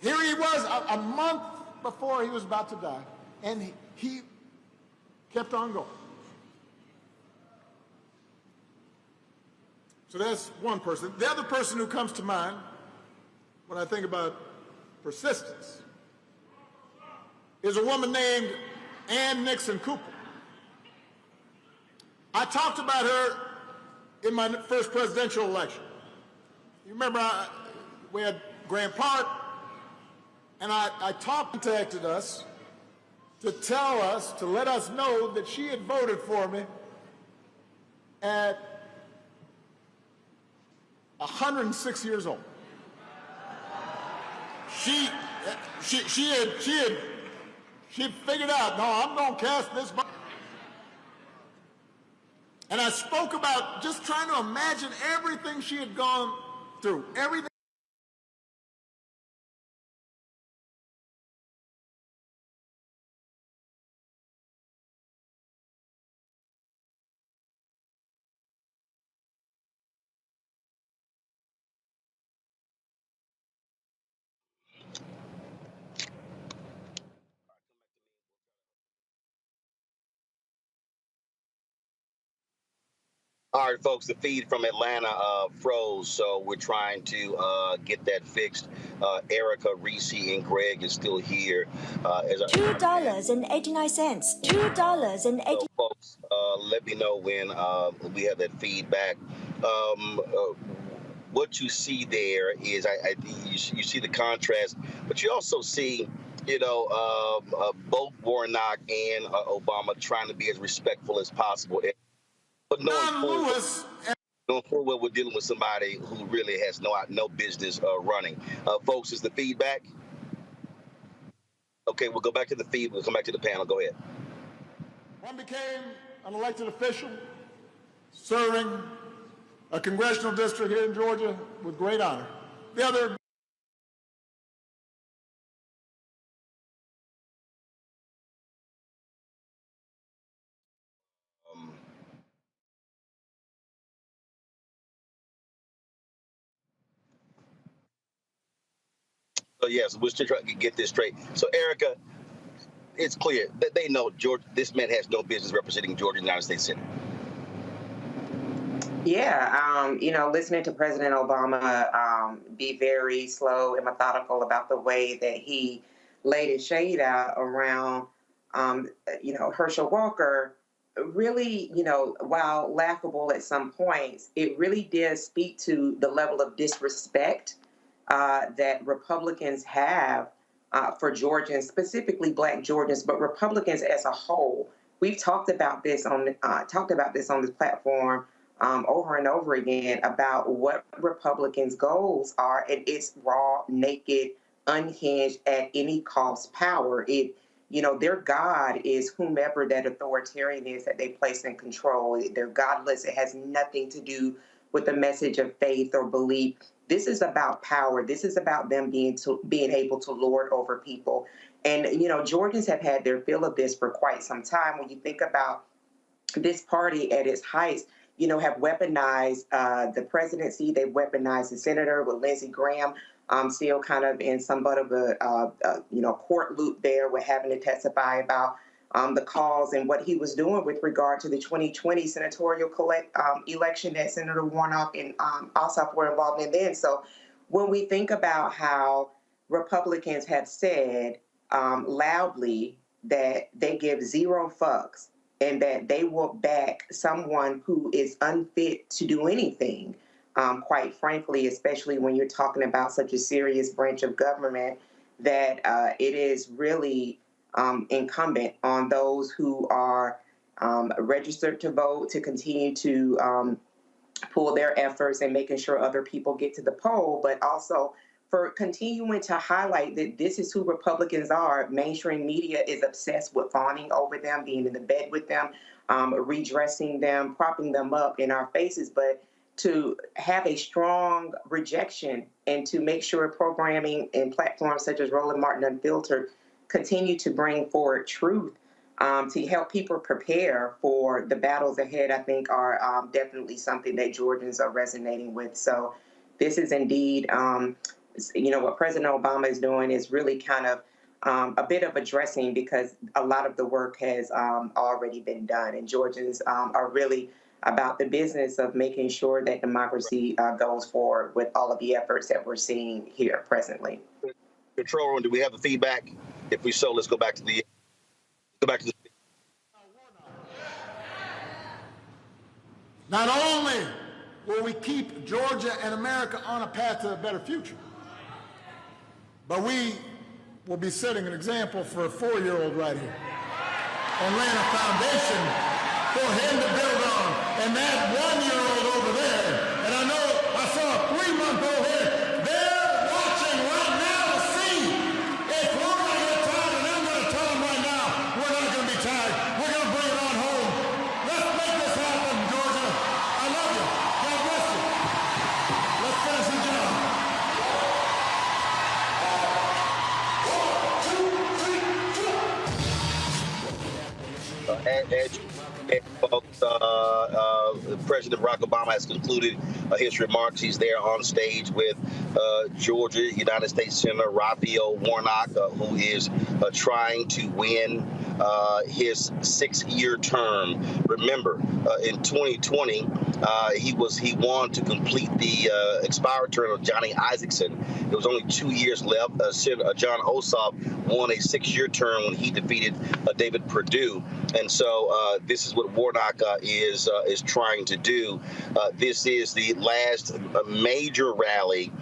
Here he was a month before he was about to die, and he kept on going. So that's one person. The other person who comes to mind when I think about persistence is a woman named Ann Nixon Cooper. I talked about her in my first presidential election. You remember we had Grant Park, and I contacted us to tell us, to let us know that she had voted for me at 106 years old. She figured out, no, I'm going to cast this vote. And I spoke about just trying to imagine everything she had gone through, everything. All right, folks, the feed from Atlanta froze, so we're trying to get that fixed. Erica, Reese, and Greg is still here. $2.89. $2.80. So, folks, let me know when we have that feedback. What you see there is you see the contrast, but you also see, both Warnock and Obama trying to be as respectful as possible. But knowing full well we're dealing with somebody who really has no business running. Folks, is the feedback? Okay, we'll go back to the feed. We'll come back to the panel. Go ahead. One became an elected official, serving a congressional district here in Georgia with great honor. The other So yes, we're still trying to get this straight. So Erica, it's clear that they know this man has no business representing Georgia United States Senate. Yeah, listening to President Obama be very slow and methodical about the way that he laid his shade out around, Herschel Walker, really, while laughable at some points, it really did speak to the level of disrespect that Republicans have for Georgians, specifically Black Georgians, but Republicans as a whole. We've talked about this on this platform over and over again about what Republicans' goals are, and it's raw, naked, unhinged, at any cost power. Their God is whomever that authoritarian is that they place in control. They're godless. It has nothing to do with the message of faith or belief. This is about power. This is about them being able to lord over people. And, Georgians have had their fill of this for quite some time. When you think about this party at its height, have weaponized the presidency. They've weaponized the senator with Lindsey Graham still kind of in somewhat of a court loop there with having to testify about the cause and what he was doing with regard to the 2020 senatorial election that Senator Warnock and Ossoff were involved in then. So when we think about how Republicans have said loudly that they give zero fucks and that they will back someone who is unfit to do anything, quite frankly, especially when you're talking about such a serious branch of government, that it is really incumbent on those who are registered to vote to continue to pull their efforts and making sure other people get to the poll, but also for continuing to highlight that this is who Republicans are. Mainstream media is obsessed with fawning over them, being in the bed with them, redressing them, propping them up in our faces, but to have a strong rejection and to make sure programming and platforms such as Roland Martin Unfiltered continue to bring forward truth to help people prepare for the battles ahead, I think are definitely something that Georgians are resonating with. So this is indeed, what President Obama is doing is really kind of a bit of addressing, because a lot of the work has already been done, and Georgians are really about the business of making sure that democracy goes forward with all of the efforts that we're seeing here presently. Control room, do we have the feedback? If we so, let's go back to the. Not only will we keep Georgia and America on a path to a better future, but we will be setting an example for a 4-year-old right here and laying a foundation for him to build on. And that 1-year-old over there, and I saw a 3-month-old here, they're watching right now to see if we're going to get tired, and I'm going to tell them right now, we're not going to be tired. We're going to bring it on home. Let's make this happen, Georgia. I love you. God bless you. Let's finish the job. President Barack Obama has concluded his remarks. He's there on stage with Georgia United States Senator Raphael Warnock, who is trying to win his 6-year term. Remember, in 2020, he won to complete the expired term of Johnny Isakson. There was only 2 years left. Senator John Ossoff won a 6-year term when he defeated David Perdue. And so this is what Warnock is trying to do. This is the last major rally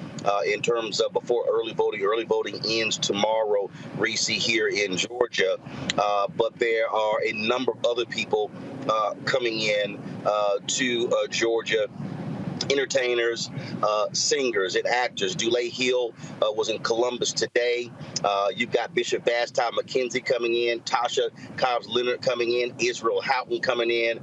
in terms of before early voting. Early voting ends tomorrow, Reese, here in Georgia. But there are a number of other people coming in to Georgia entertainers, singers, and actors. Dulé Hill was in Columbus today. You've got Bishop Vashti McKenzie coming in, Tasha Cobbs Leonard coming in, Israel Houghton coming in.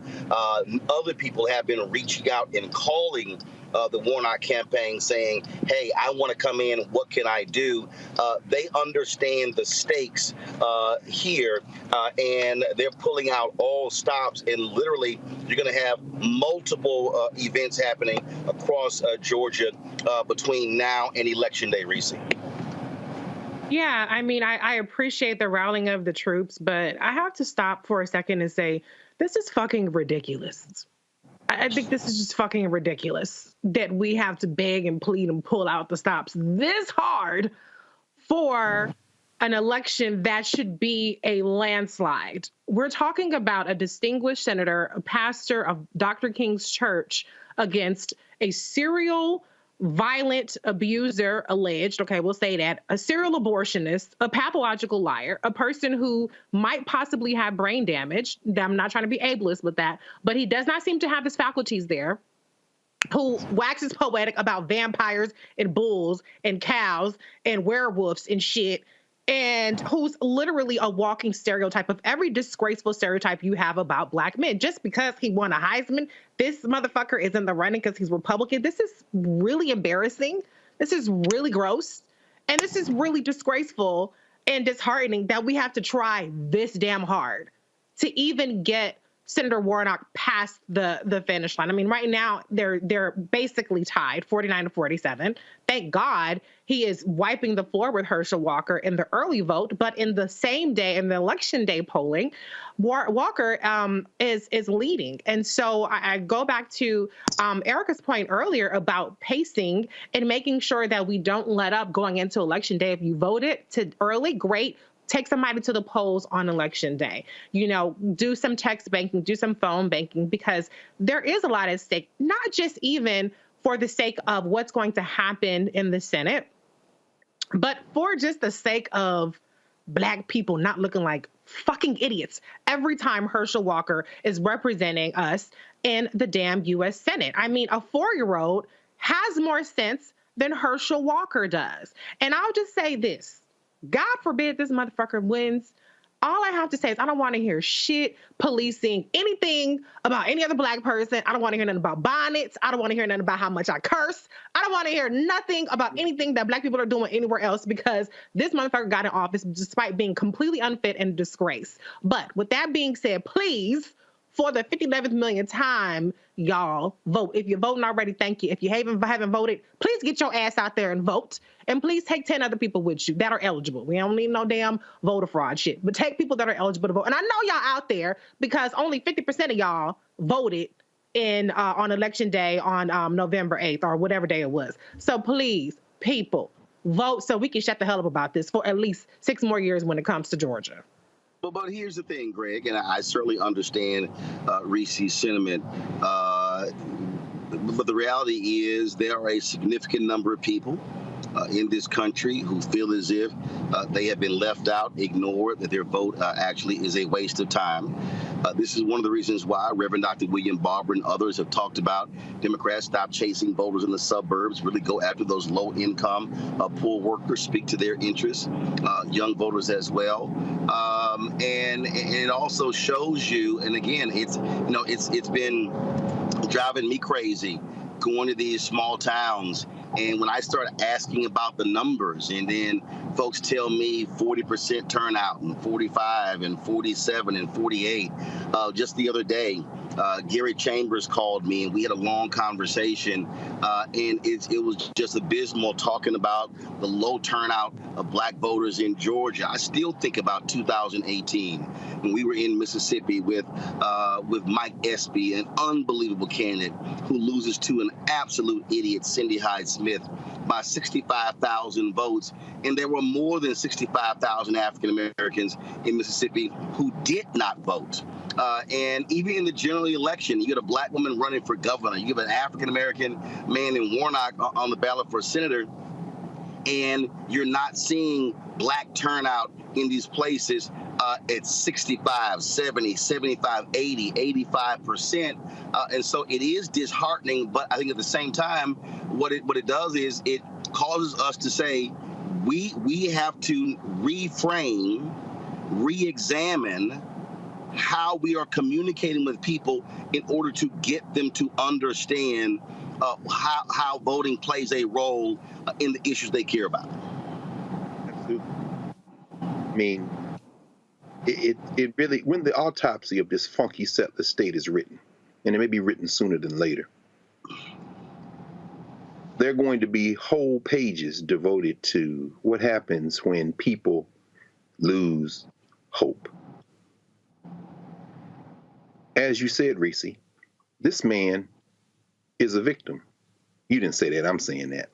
Other people have been reaching out and calling the Warnock campaign saying, hey, I want to come in. What can I do? They understand the stakes here, and they're pulling out all stops. And literally, you're going to have multiple events happening across Georgia between now and Election Day, Reese. Yeah, I mean, I appreciate the rallying of the troops, but I have to stop for a second and say, this is fucking ridiculous. I think this is just fucking ridiculous that we have to beg and plead and pull out the stops this hard for an election that should be a landslide. We're talking about a distinguished senator, a pastor of Dr. King's church, against a serial violent abuser, alleged, okay, we'll say that, a serial abortionist, a pathological liar, a person who might possibly have brain damage. I'm not trying to be ableist with that, but he does not seem to have his faculties there, who waxes poetic about vampires and bulls and cows and werewolves and shit, and who's literally a walking stereotype of every disgraceful stereotype you have about Black men. Just because he won a Heisman, this motherfucker is in the running because he's Republican. This is really embarrassing. This is really gross. And this is really disgraceful and disheartening that we have to try this damn hard to even get Senator Warnock past the finish line. I mean, right now they're basically tied, 49-47. Thank God he is wiping the floor with Herschel Walker in the early vote, but in the same day, in the election day polling, Walker is leading. And so I go back to Erica's point earlier about pacing and making sure that we don't let up going into election day. If you voted to early, great. Take somebody to the polls on election day. You know, do some text banking, do some phone banking, because there is a lot at stake, not just even for the sake of what's going to happen in the Senate, but for just the sake of Black people not looking like fucking idiots every time Herschel Walker is representing us in the damn U.S. Senate. I mean, a 4-year-old has more sense than Herschel Walker does. And I'll just say this. God forbid this motherfucker wins. All I have to say is I don't want to hear shit policing anything about any other Black person. I don't want to hear nothing about bonnets. I don't want to hear nothing about how much I curse. I don't want to hear nothing about anything that Black people are doing anywhere else, because this motherfucker got in office despite being completely unfit and disgraced. But with that being said, please, for the 57th millionth time, y'all, vote. If you're voting already, thank you. If you haven't voted, please get your ass out there and vote. And please take 10 other people with you that are eligible. We don't need no damn voter fraud shit. But take people that are eligible to vote. And I know y'all out there, because only 50% of y'all voted in on election day on November 8th or whatever day it was. So please, people, vote so we can shut the hell up about this for at least 6 more years when it comes to Georgia. But here's the thing, Greg, and I certainly understand Reese's sentiment. But the reality is there are a significant number of people in this country who feel as if they have been left out, ignored, that their vote actually is a waste of time. This is one of the reasons why Reverend Dr. William Barber and others have talked about Democrats stop chasing voters in the suburbs, really go after those low-income, poor workers, speak to their interests, young voters as well. And it also shows you, and again, it's been driving me crazy going to these small towns. And when I start asking about the numbers, and then folks tell me 40% turnout and 45 and 47 and 48. Just the other day, Gary Chambers called me and we had a long conversation. And it was just abysmal talking about the low turnout of Black voters in Georgia. I still think about 2018 when we were in Mississippi with Mike Espy, an unbelievable candidate who loses to an absolute idiot, Cindy Hyde-Smith, by 65,000 votes. And there were more than 65,000 African Americans in Mississippi who did not vote. And even in the general election, you get a Black woman running for governor, you have an African American man in Warnock on the ballot for senator, and you're not seeing Black turnout in these places. at 65, 70, 75, 80, 85%. And so it is disheartening, but I think at the same time, what it does is it causes us to say, we have to reframe, re-examine how we are communicating with people in order to get them to understand how voting plays a role in the issues they care about. Absolutely. I mean, it really, when the autopsy of this funky settler state is written, and it may be written sooner than later, there are going to be whole pages devoted to what happens when people lose hope. As you said, Reese, this man is a victim. You didn't say that, I'm saying that.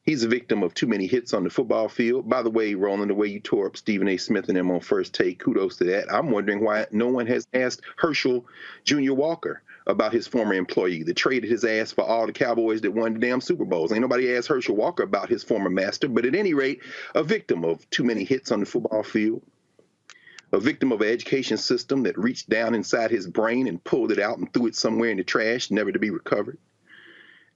He's a victim of too many hits on the football field. By the way, Roland, the way you tore up Stephen A. Smith and them on First Take, kudos to that. I'm wondering why no one has asked Herschel Jr. Walker about his former employee that traded his ass for all the Cowboys that won the damn Super Bowls. Ain't nobody asked Herschel Walker about his former master, but at any rate, a victim of too many hits on the football field, a victim of an education system that reached down inside his brain and pulled it out and threw it somewhere in the trash, never to be recovered.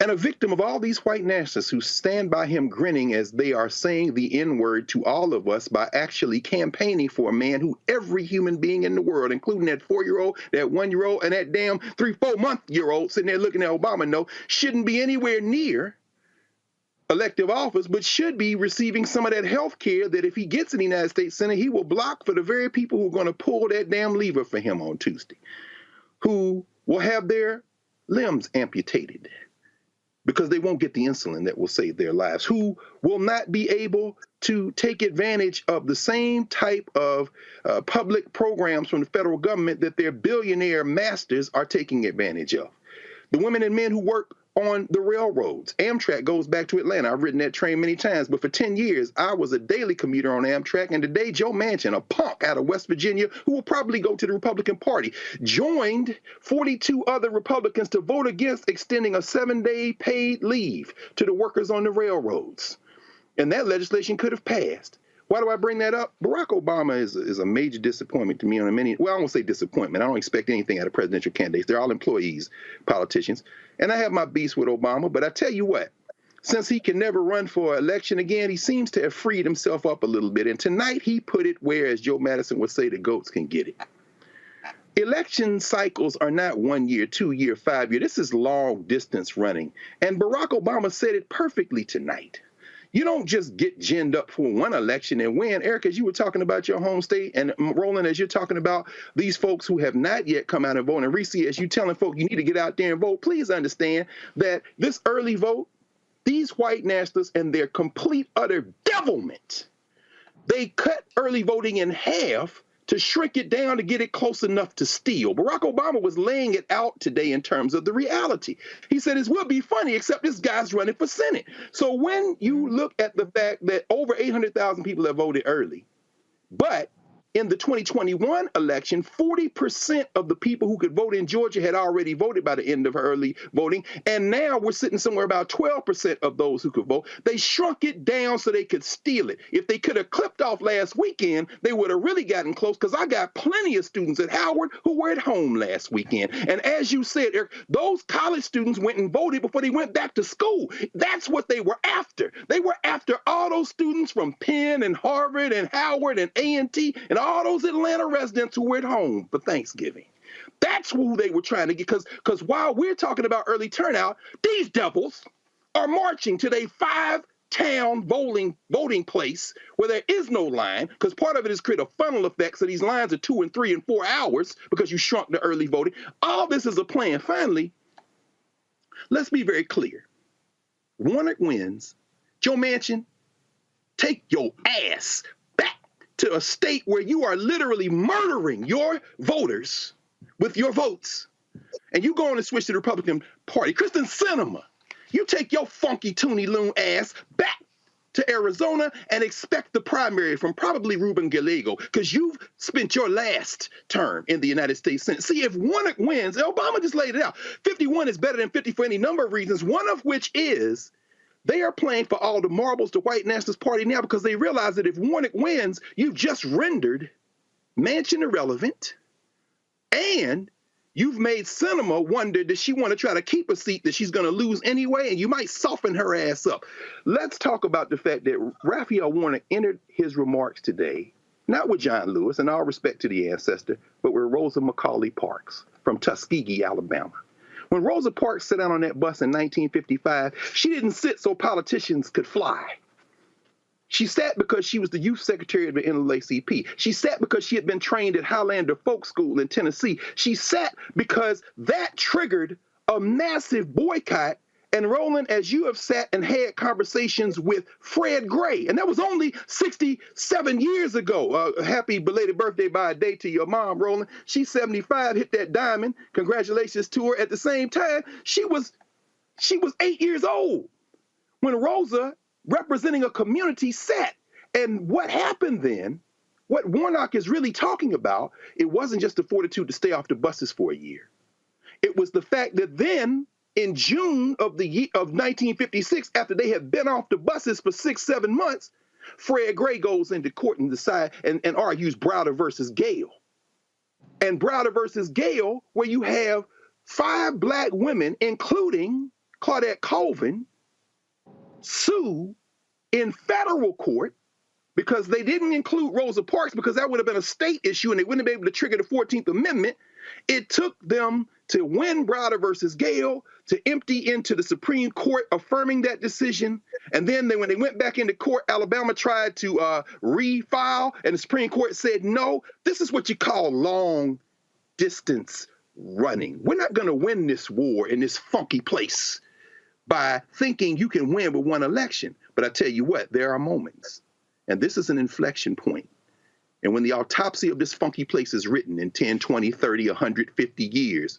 And a victim of all these white nationalists who stand by him grinning as they are saying the N-word to all of us by actually campaigning for a man who every human being in the world, including that 4-year-old, that 1-year-old, and that damn 3-4-month-year-old sitting there looking at Obama, know shouldn't be anywhere near elective office, but should be receiving some of that health care that if he gets in the United States Senate, he will block for the very people who are going to pull that damn lever for him on Tuesday, who will have their limbs amputated because they won't get the insulin that will save their lives, who will not be able to take advantage of the same type of public programs from the federal government that their billionaire masters are taking advantage of. The women and men who work on the railroads. Amtrak goes back to Atlanta. I've ridden that train many times, but for 10 years, I was a daily commuter on Amtrak, and today Joe Manchin, a punk out of West Virginia, who will probably go to the Republican Party, joined 42 other Republicans to vote against extending a 7-day paid leave to the workers on the railroads. And that legislation could have passed. Why do I bring that up? Barack Obama is a major disappointment to me on many, well, I won't say disappointment. I don't expect anything out of presidential candidates. They're all employees, politicians. And I have my beefs with Obama, but I tell you what, since he can never run for election again, he seems to have freed himself up a little bit. And tonight he put it where, as Joe Madison would say, the goats can get it. Election cycles are not 1 year, 2 year, 5 year. This is long distance running. And Barack Obama said it perfectly tonight. You don't just get ginned up for one election and win. Eric, as you were talking about your home state, and Roland, as you're talking about these folks who have not yet come out and voted, and Reese, as you telling folks you need to get out there and vote, please understand that this early vote, these white nationalists and their complete utter devilment, they cut early voting in half to shrink it down to get it close enough to steal. Barack Obama was laying it out today in terms of the reality. He said, it will be funny, except this guy's running for Senate. So when you look at the fact that over 800,000 people have voted early, but in the 2021 election, 40% of the people who could vote in Georgia had already voted by the end of early voting. And now we're sitting somewhere about 12% of those who could vote. They shrunk it down so they could steal it. If they could have clipped off last weekend, they would have really gotten close, because I got plenty of students at Howard who were at home last weekend. And as you said, Eric, those college students went and voted before they went back to school. That's what they were after. They were after all those students from Penn and Harvard and Howard and A&T and all those Atlanta residents who were at home for Thanksgiving. That's who they were trying to get, because while we're talking about early turnout, these devils are marching to their 5-town voting place where there is no line, because part of it is create a funnel effect, so these lines are 2 and 3 and 4 hours because you shrunk the early voting. All this is a plan. Finally, let's be very clear. Warnock wins. Joe Manchin, take your ass back to a state where you are literally murdering your voters with your votes, and you go on and switch to the Republican Party. Kristen Sinema, you take your funky Toonie Loon ass back to Arizona and expect the primary from probably Ruben Gallego, because you've spent your last term in the United States Senate. See, if Warnock wins, Obama just laid it out. 51 is better than 50 for any number of reasons, one of which is they are playing for all the marbles to White Nationalist Party now, because they realize that if Warnock wins, you've just rendered Manchin irrelevant, and you've made Sinema wonder, does she want to try to keep a seat that she's going to lose anyway, and you might soften her ass up. Let's talk about the fact that Raphael Warnock entered his remarks today, not with John Lewis, and all respect to the ancestor, but with Rosa Macaulay Parks from Tuskegee, Alabama. When Rosa Parks sat down on that bus in 1955, she didn't sit so politicians could fly. She sat because she was the youth secretary of the NAACP. She sat because she had been trained at Highlander Folk School in Tennessee. She sat because that triggered a massive boycott. And Roland, as you have sat and had conversations with Fred Gray, and that was only 67 years ago. Happy belated birthday by a day to your mom, Roland. She's 75, hit that diamond. Congratulations to her. At the same time, she was 8 years old when Rosa, representing a community, sat. And what happened then, what Warnock is really talking about, it wasn't just the fortitude to stay off the buses for a year. It was the fact that then, in June of 1956, after they had been off the buses for 6-7 months, Fred Gray goes into court and and argues Browder versus Gale. And Browder versus Gale, where you have 5 black women, including Claudette Colvin, sue in federal court because they didn't include Rosa Parks because that would have been a state issue and they wouldn't have been able to trigger the 14th Amendment. It took them to win Browder versus Gale, to empty into the Supreme Court affirming that decision. And then when they went back into court, Alabama tried to refile, and the Supreme Court said, no, this is what you call long distance running. We're not going to win this war in this funky place by thinking you can win with one election. But I tell you what, there are moments, and this is an inflection point. And when the autopsy of this funky place is written in 10, 20, 30, 150 years,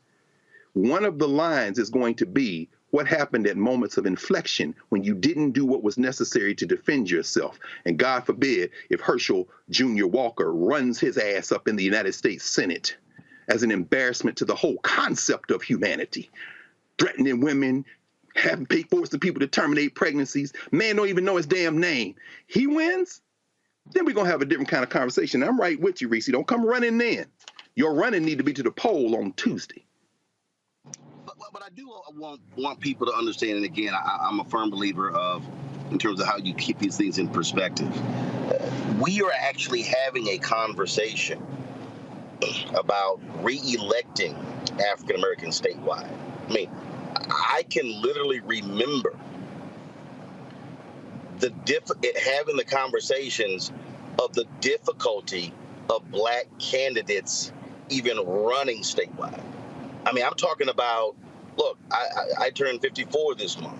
one of the lines is going to be what happened at moments of inflection when you didn't do what was necessary to defend yourself. And God forbid if Herschel Jr. Walker runs his ass up in the United States Senate as an embarrassment to the whole concept of humanity, threatening women, forcing people to terminate pregnancies. Man don't even know his damn name. He wins, then we're going to have a different kind of conversation. I'm right with you, Reese. Don't come running then. Your running need to be to the poll on Tuesday. But I do want people to understand, and again, I'm a firm believer of, in terms of how you keep these things in perspective, we are actually having a conversation about re-electing African Americans statewide. I mean, I can literally remember having the conversations of the difficulty of black candidates even running statewide. I mean, I'm talking about, look, I turned 54 this month.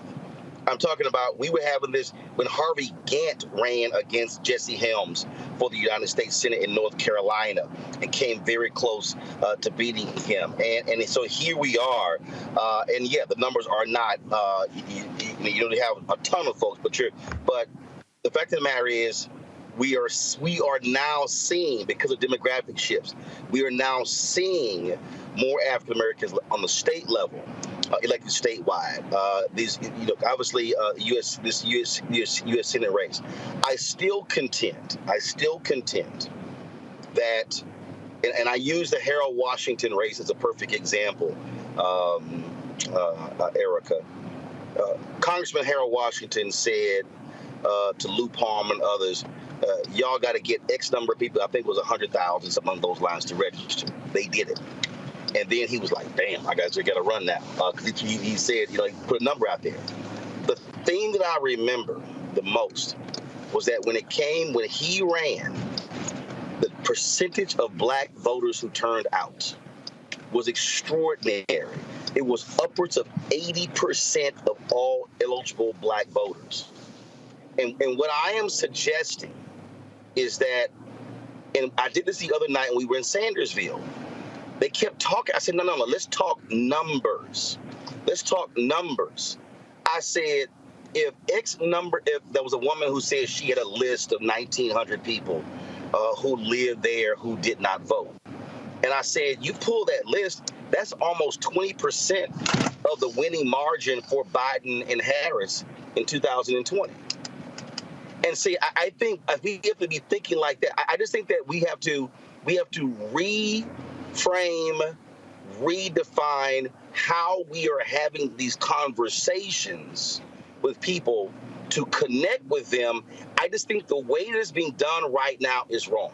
I'm talking about, we were having this when Harvey Gantt ran against Jesse Helms for the United States Senate in North Carolina and came very close to beating him. And so here we are. And yeah, the numbers are not, you don't have a ton of folks, but the fact of the matter is, we are now seeing, because of demographic shifts, we are now seeing more African Americans on the state level elected statewide. These, obviously, U.S. Senate race. I still contend that, and I use the Harold Washington race as a perfect example, Erica. Congressman Harold Washington said to Lou Palmer and others, y'all got to get X number of people, I think it was 100,000, something along those lines, to register. They did it. And then he was like, damn, I got to run now. He said, he put a number out there. The thing that I remember the most was that when he ran, the percentage of black voters who turned out was extraordinary. It was upwards of 80% of all eligible black voters. And what I am suggesting is that, and I did this the other night when we were in Sandersville, they kept talking. I said, no, let's talk numbers. Let's talk numbers. I said, if there was a woman who said she had a list of 1,900 people who lived there who did not vote. And I said, you pull that list, that's almost 20% of the winning margin for Biden and Harris in 2020. And see, I think we have to be thinking like that. I just think that we have to We have to reframe, redefine how we are having these conversations with people to connect with them. I just think the way it is being done right now is wrong.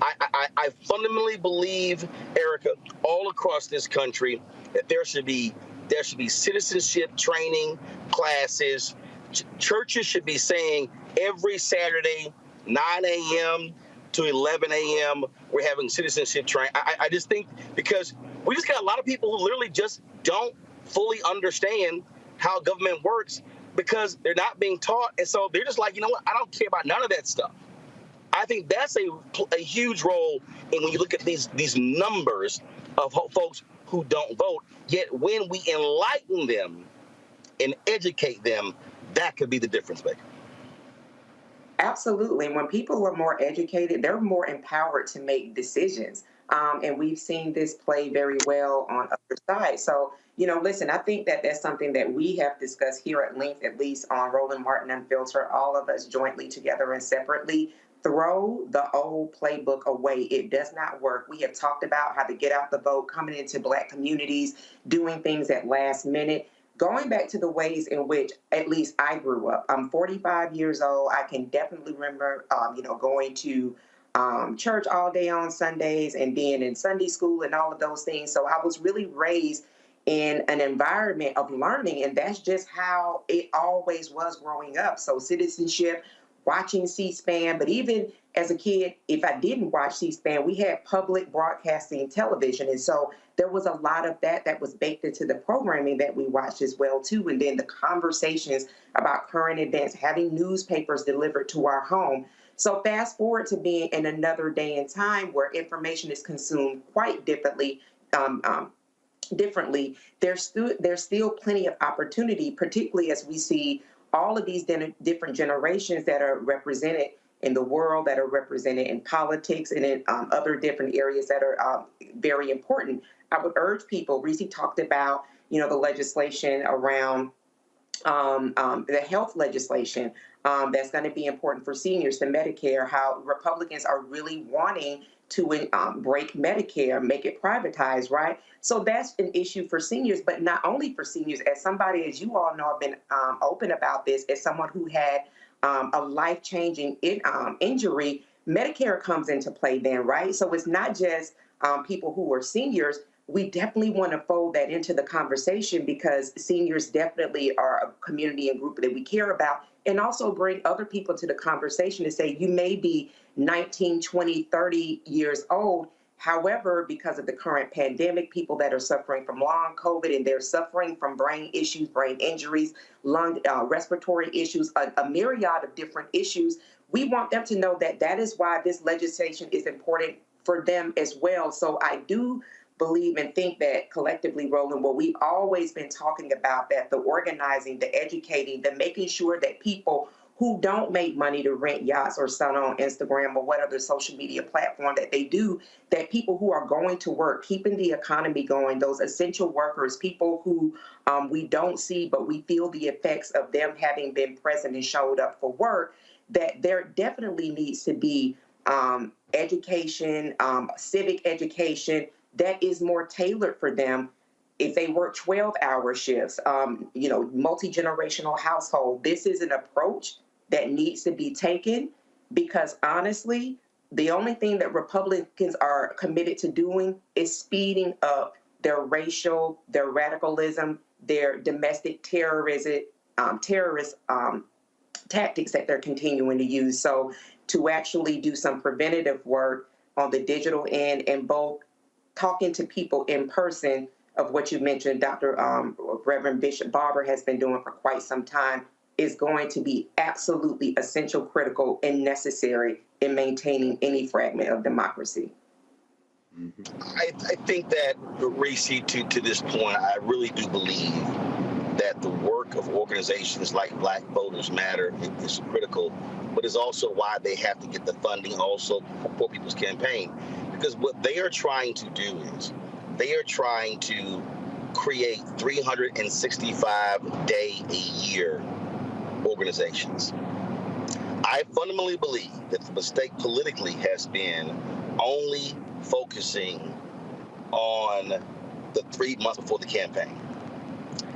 I fundamentally believe, Erica, all across this country, that there should be citizenship training classes. Churches should be saying every Saturday, 9 a.m. to 11 a.m., we're having citizenship training. I just think because we just got a lot of people who literally just don't fully understand how government works because they're not being taught. And so they're just like, you know what, I don't care about none of that stuff. I think that's a huge role in when you look at these numbers of folks who don't vote. Yet when we enlighten them and educate them, that could be the difference maker. Absolutely. When people are more educated, they're more empowered to make decisions. And we've seen this play very well on other sides. So, listen, I think that that's something that we have discussed here at length, at least on Roland Martin Unfiltered, all of us jointly together and separately. Throw the old playbook away. It does not work. We have talked about how to get out the vote, coming into Black communities, doing things at last minute. Going back to the ways in which at least I grew up. I'm 45 years old. I can definitely remember, going to church all day on Sundays and being in Sunday school and all of those things. So I was really raised in an environment of learning, and that's just how it always was growing up. So citizenship, watching C-SPAN, but even as a kid, if I didn't watch C-SPAN, we had public broadcasting television. And so there was a lot of that was baked into the programming that we watched as well, too. And then the conversations about current events, having newspapers delivered to our home. So fast forward to being in another day and time where information is consumed quite differently. There's still plenty of opportunity, particularly as we see all of these different generations that are represented in the world, that are represented in politics and in other different areas that are very important. I would urge people, Reese talked about, the legislation around the health legislation that's going to be important for seniors, the Medicare, how Republicans are really wanting to break Medicare, make it privatized, right? So that's an issue for seniors, but not only for seniors. As somebody, as you all know, I've been open about this, as someone who had a life-changing injury, Medicare comes into play then, right? So it's not just people who are seniors. We definitely want to fold that into the conversation because seniors definitely are a community and group that we care about, and also bring other people to the conversation to say, you may be 19, 20, 30 years old. However, because of the current pandemic, people that are suffering from long COVID and they're suffering from brain issues, brain injuries, lung, respiratory issues, a myriad of different issues, we want them to know that that is why this legislation is important for them as well. So I do believe and think that collectively, Roland, what we've always been talking about, that the organizing, the educating, the making sure that people who don't make money to rent yachts or sun on Instagram or what other social media platform that they do, that people who are going to work, keeping the economy going, those essential workers, people who we don't see, but we feel the effects of them having been present and showed up for work, that there definitely needs to be education, civic education that is more tailored for them. If they work 12-hour shifts, multi-generational household, this is an approach that needs to be taken because honestly, the only thing that Republicans are committed to doing is speeding up their racial, their radicalism, their domestic terrorist tactics that they're continuing to use. So to actually do some preventative work on the digital end and both talking to people in person of what you mentioned, Dr. Reverend Bishop Barber has been doing for quite some time, is going to be absolutely essential, critical, and necessary in maintaining any fragment of democracy. I think that, Reese, to this point, I really do believe that the work of organizations like Black Voters Matter is critical, but is also why they have to get the funding also for people's campaign. Because what they are trying to do is they are trying to create 365-day-a-year organizations. I fundamentally believe that the mistake politically has been only focusing on the 3 months before the campaign.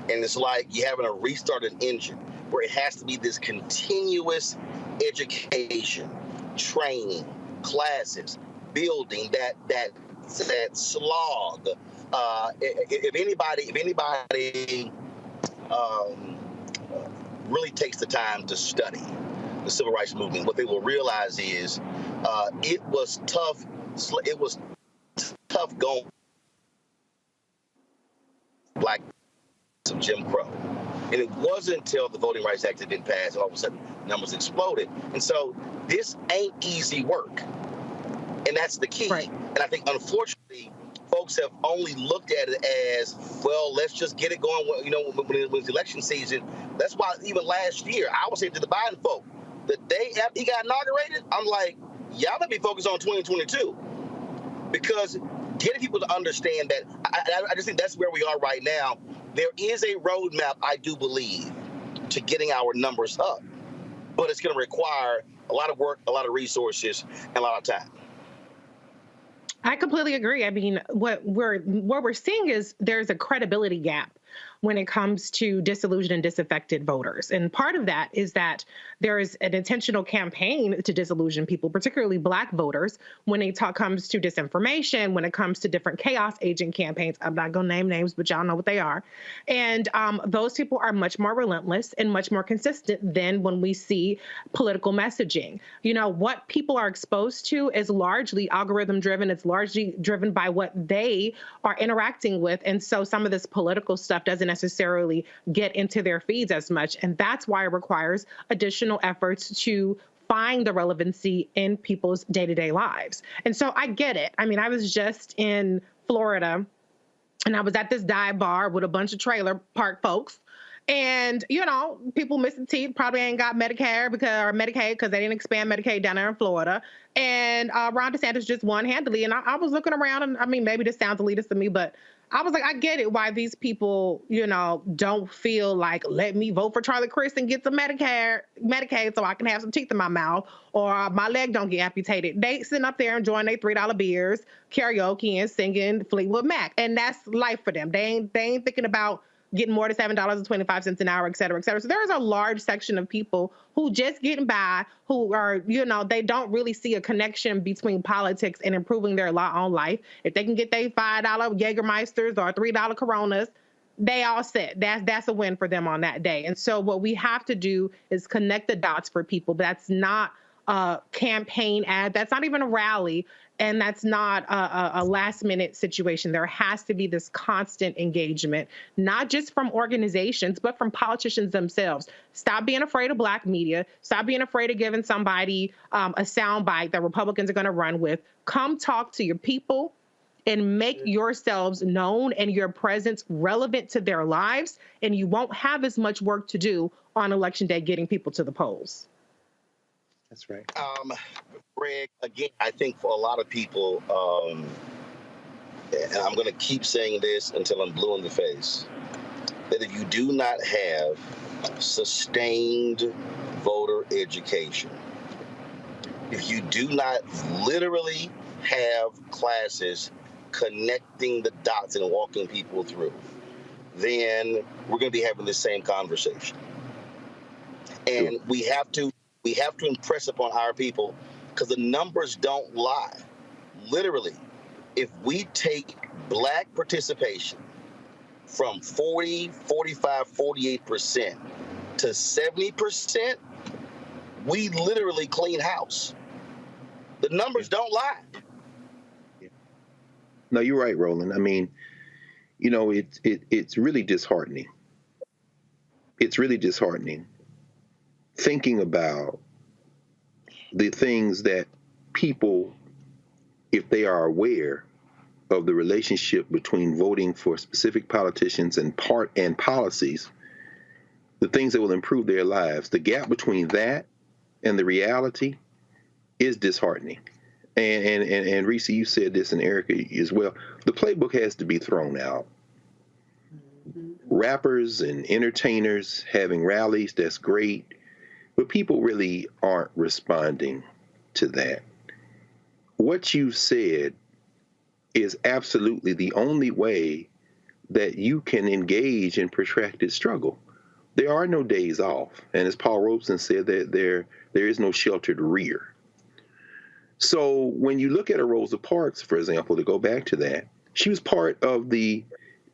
And it's like you're having a restarted engine where it has to be this continuous education, training, classes, building that slog. If anybody really takes the time to study the civil rights movement, what they will realize is it was tough. It was tough going black some Jim Crow. And it wasn't until the Voting Rights Act had been passed and all of a sudden numbers exploded. And so this ain't easy work. And that's the key. Right. And I think, unfortunately, folks have only looked at it as, well, let's just get it going. You know, when it was election season, that's why even last year, I was saying to the Biden folk, the day after he got inaugurated, I'm like, y'all better be focused on 2022. Because getting people to understand that, I just think that's where we are right now. There is a roadmap, I do believe, to getting our numbers up. But it's going to require a lot of work, a lot of resources, and a lot of time. I completely agree. I mean, what we're seeing is there's a credibility gap when it comes to disillusioned and disaffected voters. And part of that is that there is an intentional campaign to disillusion people, particularly Black voters, when it comes to disinformation, when it comes to different chaos agent campaigns. I'm not going to name names, but y'all know what they are. And those people are much more relentless and much more consistent than when we see political messaging. You know, what people are exposed to is largely algorithm driven. It's largely driven by what they are interacting with. And so some of this political stuff doesn't necessarily get into their feeds as much. And that's why it requires additional efforts to find the relevancy in people's day-to-day lives. And so I get it. I mean, I was just in Florida and I was at this dive bar with a bunch of trailer park folks. And, you know, people missing teeth probably ain't got Medicare or Medicaid because they didn't expand Medicaid down there in Florida. And Ron DeSantis just won handily. And I was looking around, and I mean, maybe this sounds elitist to me, but I was like, I get it why these people, you know, don't feel like, let me vote for Charlie Crist and get some Medicaid so I can have some teeth in my mouth, or my leg don't get amputated. They sitting up there enjoying their $3 beers, karaoke, and singing Fleetwood Mac. And that's life for them. They ain't thinking about getting more than $7.25 an hour, et cetera, et cetera. So there's a large section of people who just getting by, who are, you know, they don't really see a connection between politics and improving their own life. If they can get their $5 Jägermeisters or $3 Coronas, they all set. That's a win for them on that day. And so what we have to do is connect the dots for people. That's not a campaign ad. That's not even a rally. And that's not a last minute situation. There has to be this constant engagement, not just from organizations, but from politicians themselves. Stop being afraid of Black media. Stop being afraid of giving somebody a soundbite that Republicans are going to run with. Come talk to your people and make yourselves known and your presence relevant to their lives. And you won't have as much work to do on Election Day getting people to the polls. That's right. Greg, again, I think for a lot of people, and I'm going to keep saying this until I'm blue in the face, that if you do not have sustained voter education, if you do not literally have classes connecting the dots and walking people through, then we're going to be having this same conversation. And we have to impress upon our people, because the numbers don't lie. Literally, if we take Black participation from 40, 45, 48% to 70%, we literally clean house. The numbers don't lie. No, you're right, Roland. I mean, you know, it's really disheartening. It's really disheartening thinking about the things that people, if they are aware of the relationship between voting for specific politicians and policies, the things that will improve their lives, the gap between that and the reality is disheartening. And Reese, you said this, and Erica as well. The playbook has to be thrown out. Rappers and entertainers having rallies, that's great. But people really aren't responding to that. What you said is absolutely the only way that you can engage in protracted struggle. There are no days off. And as Paul Robeson said, that there is no sheltered rear. So when you look at a Rosa Parks, for example, to go back to that, she was part of the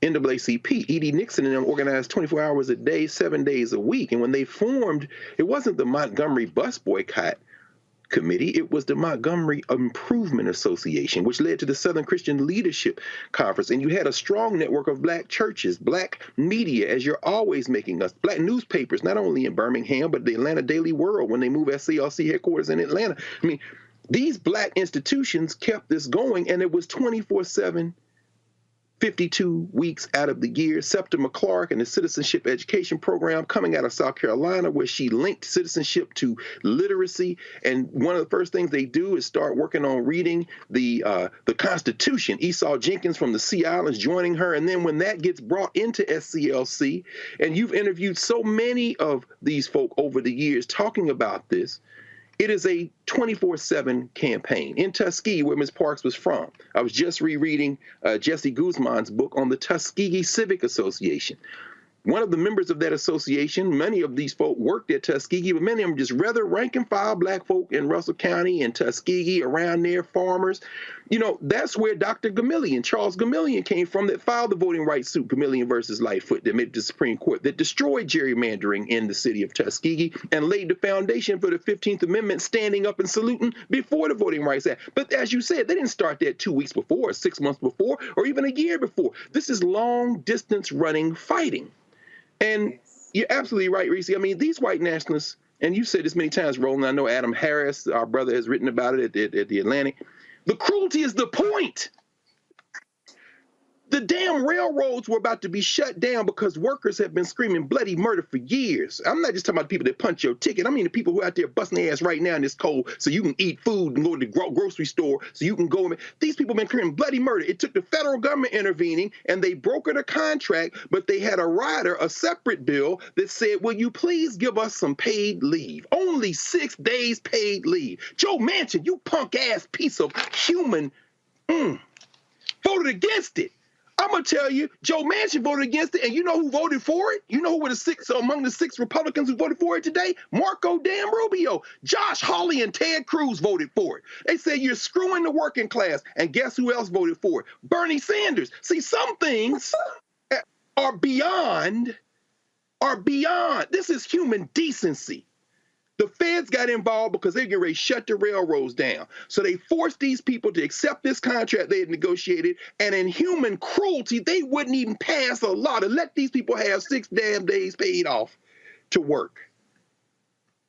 NAACP. E.D. Nixon and them organized 24 hours a day, 7 days a week. And when they formed, it wasn't the Montgomery Bus Boycott Committee, it was the Montgomery Improvement Association, which led to the Southern Christian Leadership Conference. And you had a strong network of black churches, black media, as you're always making us, black newspapers, not only in Birmingham, but the Atlanta Daily World when they moved SCLC headquarters in Atlanta. I mean, these black institutions kept this going, and it was 24/7, 52 weeks out of the year. Septima Clark and the Citizenship Education Program coming out of South Carolina, where she linked citizenship to literacy. And one of the first things they do is start working on reading the Constitution. Esau Jenkins from the Sea Islands joining her. And then when that gets brought into SCLC, and you've interviewed so many of these folk over the years talking about this, it is a 24/7 campaign. In Tuskegee, where Ms. Parks was from, I was just rereading Jesse Guzman's book on the Tuskegee Civic Association. One of the members of that association, many of these folk worked at Tuskegee, but many of them just rather rank and file black folk in Russell County and Tuskegee, around there, farmers. You know, that's where Dr. Gamillion, Charles Gamillion, came from, that filed the voting rights suit, Gamillion versus Lightfoot, that made it to the Supreme Court, that destroyed gerrymandering in the city of Tuskegee and laid the foundation for the 15th Amendment, standing up and saluting before the Voting Rights Act. But as you said, they didn't start that 2 weeks before, or 6 months before, or even a year before. This is long-distance running fighting. And you're absolutely right, Reese. I mean, these white nationalists, and you've said this many times, Roland, I know Adam Harris, our brother, has written about it at the Atlantic. The cruelty is the point. The damn railroads were about to be shut down because workers have been screaming bloody murder for years. I'm not just talking about the people that punch your ticket. I mean the people who are out there busting their ass right now in this cold so you can eat food and go to the grocery store so you can go. These people have been screaming bloody murder. It took the federal government intervening, and they brokered a contract, but they had a rider, a separate bill that said, will you please give us some paid leave? Only 6 days paid leave. Joe Manchin, you punk-ass piece of human, voted against it. I'm going to tell you, Joe Manchin voted against it, and you know who voted for it? You know who were among the 6 Republicans who voted for it today? Marco Dan Rubio, Josh Hawley, and Ted Cruz voted for it. They said you're screwing the working class, and guess who else voted for it? Bernie Sanders. See, some things are beyond. This is human decency. The feds got involved because they get ready to shut the railroads down. So they forced these people to accept this contract they had negotiated, and in human cruelty, they wouldn't even pass a law to let these people have 6 damn days paid off to work.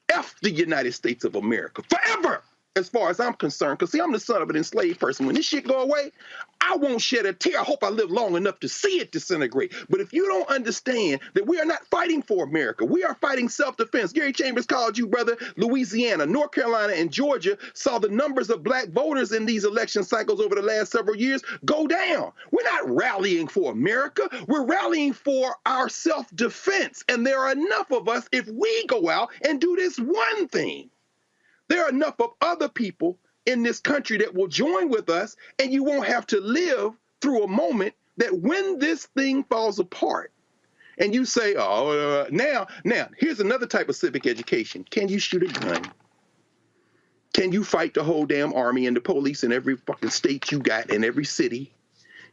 F the United States of America forever, as far as I'm concerned, because see, I'm the son of an enslaved person. When this shit go away, I won't shed a tear. I hope I live long enough to see it disintegrate. But if you don't understand that we are not fighting for America, we are fighting self-defense. Gary Chambers called you, brother. Louisiana, North Carolina, and Georgia saw the numbers of black voters in these election cycles over the last several years go down. We're not rallying for America. We're rallying for our self-defense. And there are enough of us, if we go out and do this one thing, there are enough of other people in this country that will join with us, and you won't have to live through a moment that when this thing falls apart and you say, now, here's another type of civic education. Can you shoot a gun? Can you fight the whole damn army and the police in every fucking state you got in every city?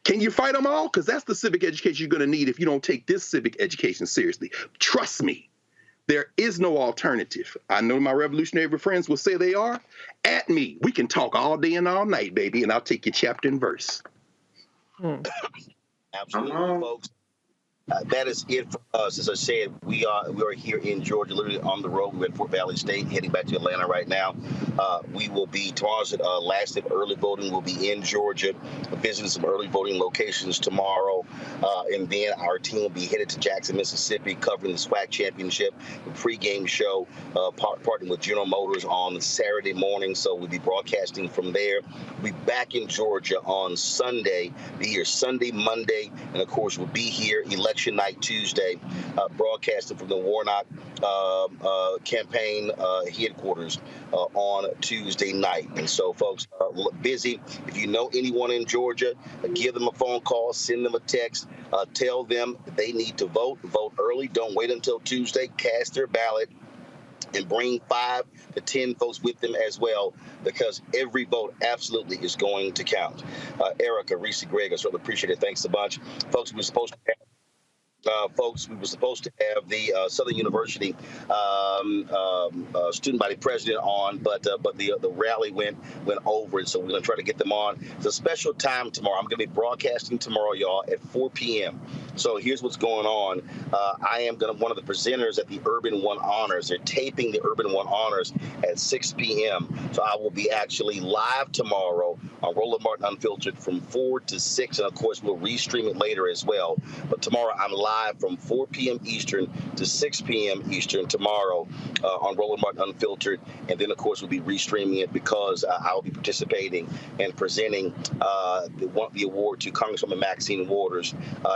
Can you fight them all? Because that's the civic education you're going to need if you don't take this civic education seriously. Trust me. There is no alternative. I know my revolutionary friends will say they are. At me. We can talk all day and all night, baby, and I'll take you chapter and verse. Absolutely, folks. That is it for us. As I said, we are here in Georgia, literally on the road. We're at Fort Valley State, heading back to Atlanta right now. We will be, tomorrow's last day of early voting. We'll be in Georgia, visiting some early voting locations tomorrow. And then our team will be headed to Jackson, Mississippi, covering the SWAC championship, the pregame show, partnering with General Motors on Saturday morning. So we'll be broadcasting from there. We'll be back in Georgia on Sunday, be here Sunday, Monday, and of course we'll be here election election night Tuesday, broadcasting from the Warnock campaign headquarters on Tuesday night. And so folks are busy. If you know anyone in Georgia, give them a phone call, send them a text, tell them that they need to vote early. Don't wait until Tuesday. Cast their ballot and bring 5 to 10 folks with them as well, because every vote absolutely is going to count. Erica, Reese, Greg, I certainly appreciate it. Thanks a bunch. Folks, we were supposed to have the Southern University student body president on, but the rally went over, and so we're going to try to get them on. It's a special time tomorrow. I'm going to be broadcasting tomorrow, y'all, at 4 p.m. So here's what's going on. I am one of the presenters at the Urban One Honors. They're taping the Urban One Honors at 6 p.m. So I will be actually live tomorrow on Roland Martin Unfiltered from 4 to 6, and of course we'll restream it later as well. But tomorrow I'm live from 4 p.m. Eastern to 6 p.m. Eastern tomorrow on Roland Martin Unfiltered, and then of course we'll be restreaming it because I'll be participating and presenting the award to Congresswoman Maxine Waters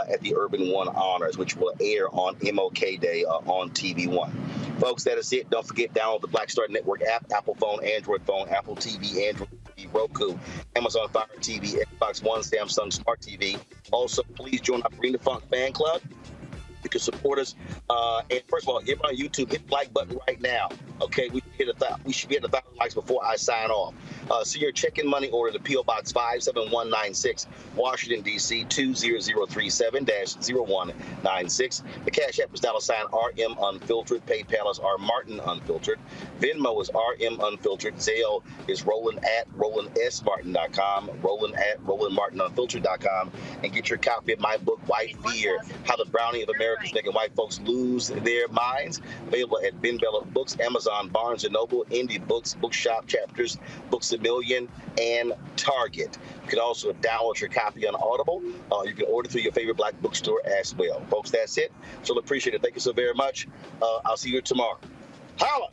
at the Urban One Honors, which will air on MLK Day on TV One. Folks, that is it. Don't forget, download the Black Star Network app, Apple phone, Android phone, Apple TV, Android TV, Roku, Amazon Fire TV, Xbox One, Samsung Smart TV. Also, please join our Bring the Funk fan club. You can support us. And first of all, if on YouTube, hit the like button right now. Okay, we should be at 1,000 likes before I sign off. Send your check-in money order to P.O. Box 57196, Washington, D.C. 20037-0196. The Cash App is $RM Unfiltered. PayPal is R Martin Unfiltered. Venmo is RM Unfiltered. Zelle is Roland at RolandSMartin.com. Roland at RolandMartinUnfiltered.com. And get your copy of my book, White Fear: How the Browning of America is Making White Folks Lose Their Minds. Available at Ben Bella Books, Amazon, Barnes & Noble, Indie Books, Bookshop, Chapters, Books A Million, and Target. You can also download your copy on Audible. You can order through your favorite Black bookstore as well. Folks, that's it. So appreciate it. Thank you so very much. I'll see you tomorrow. Holla!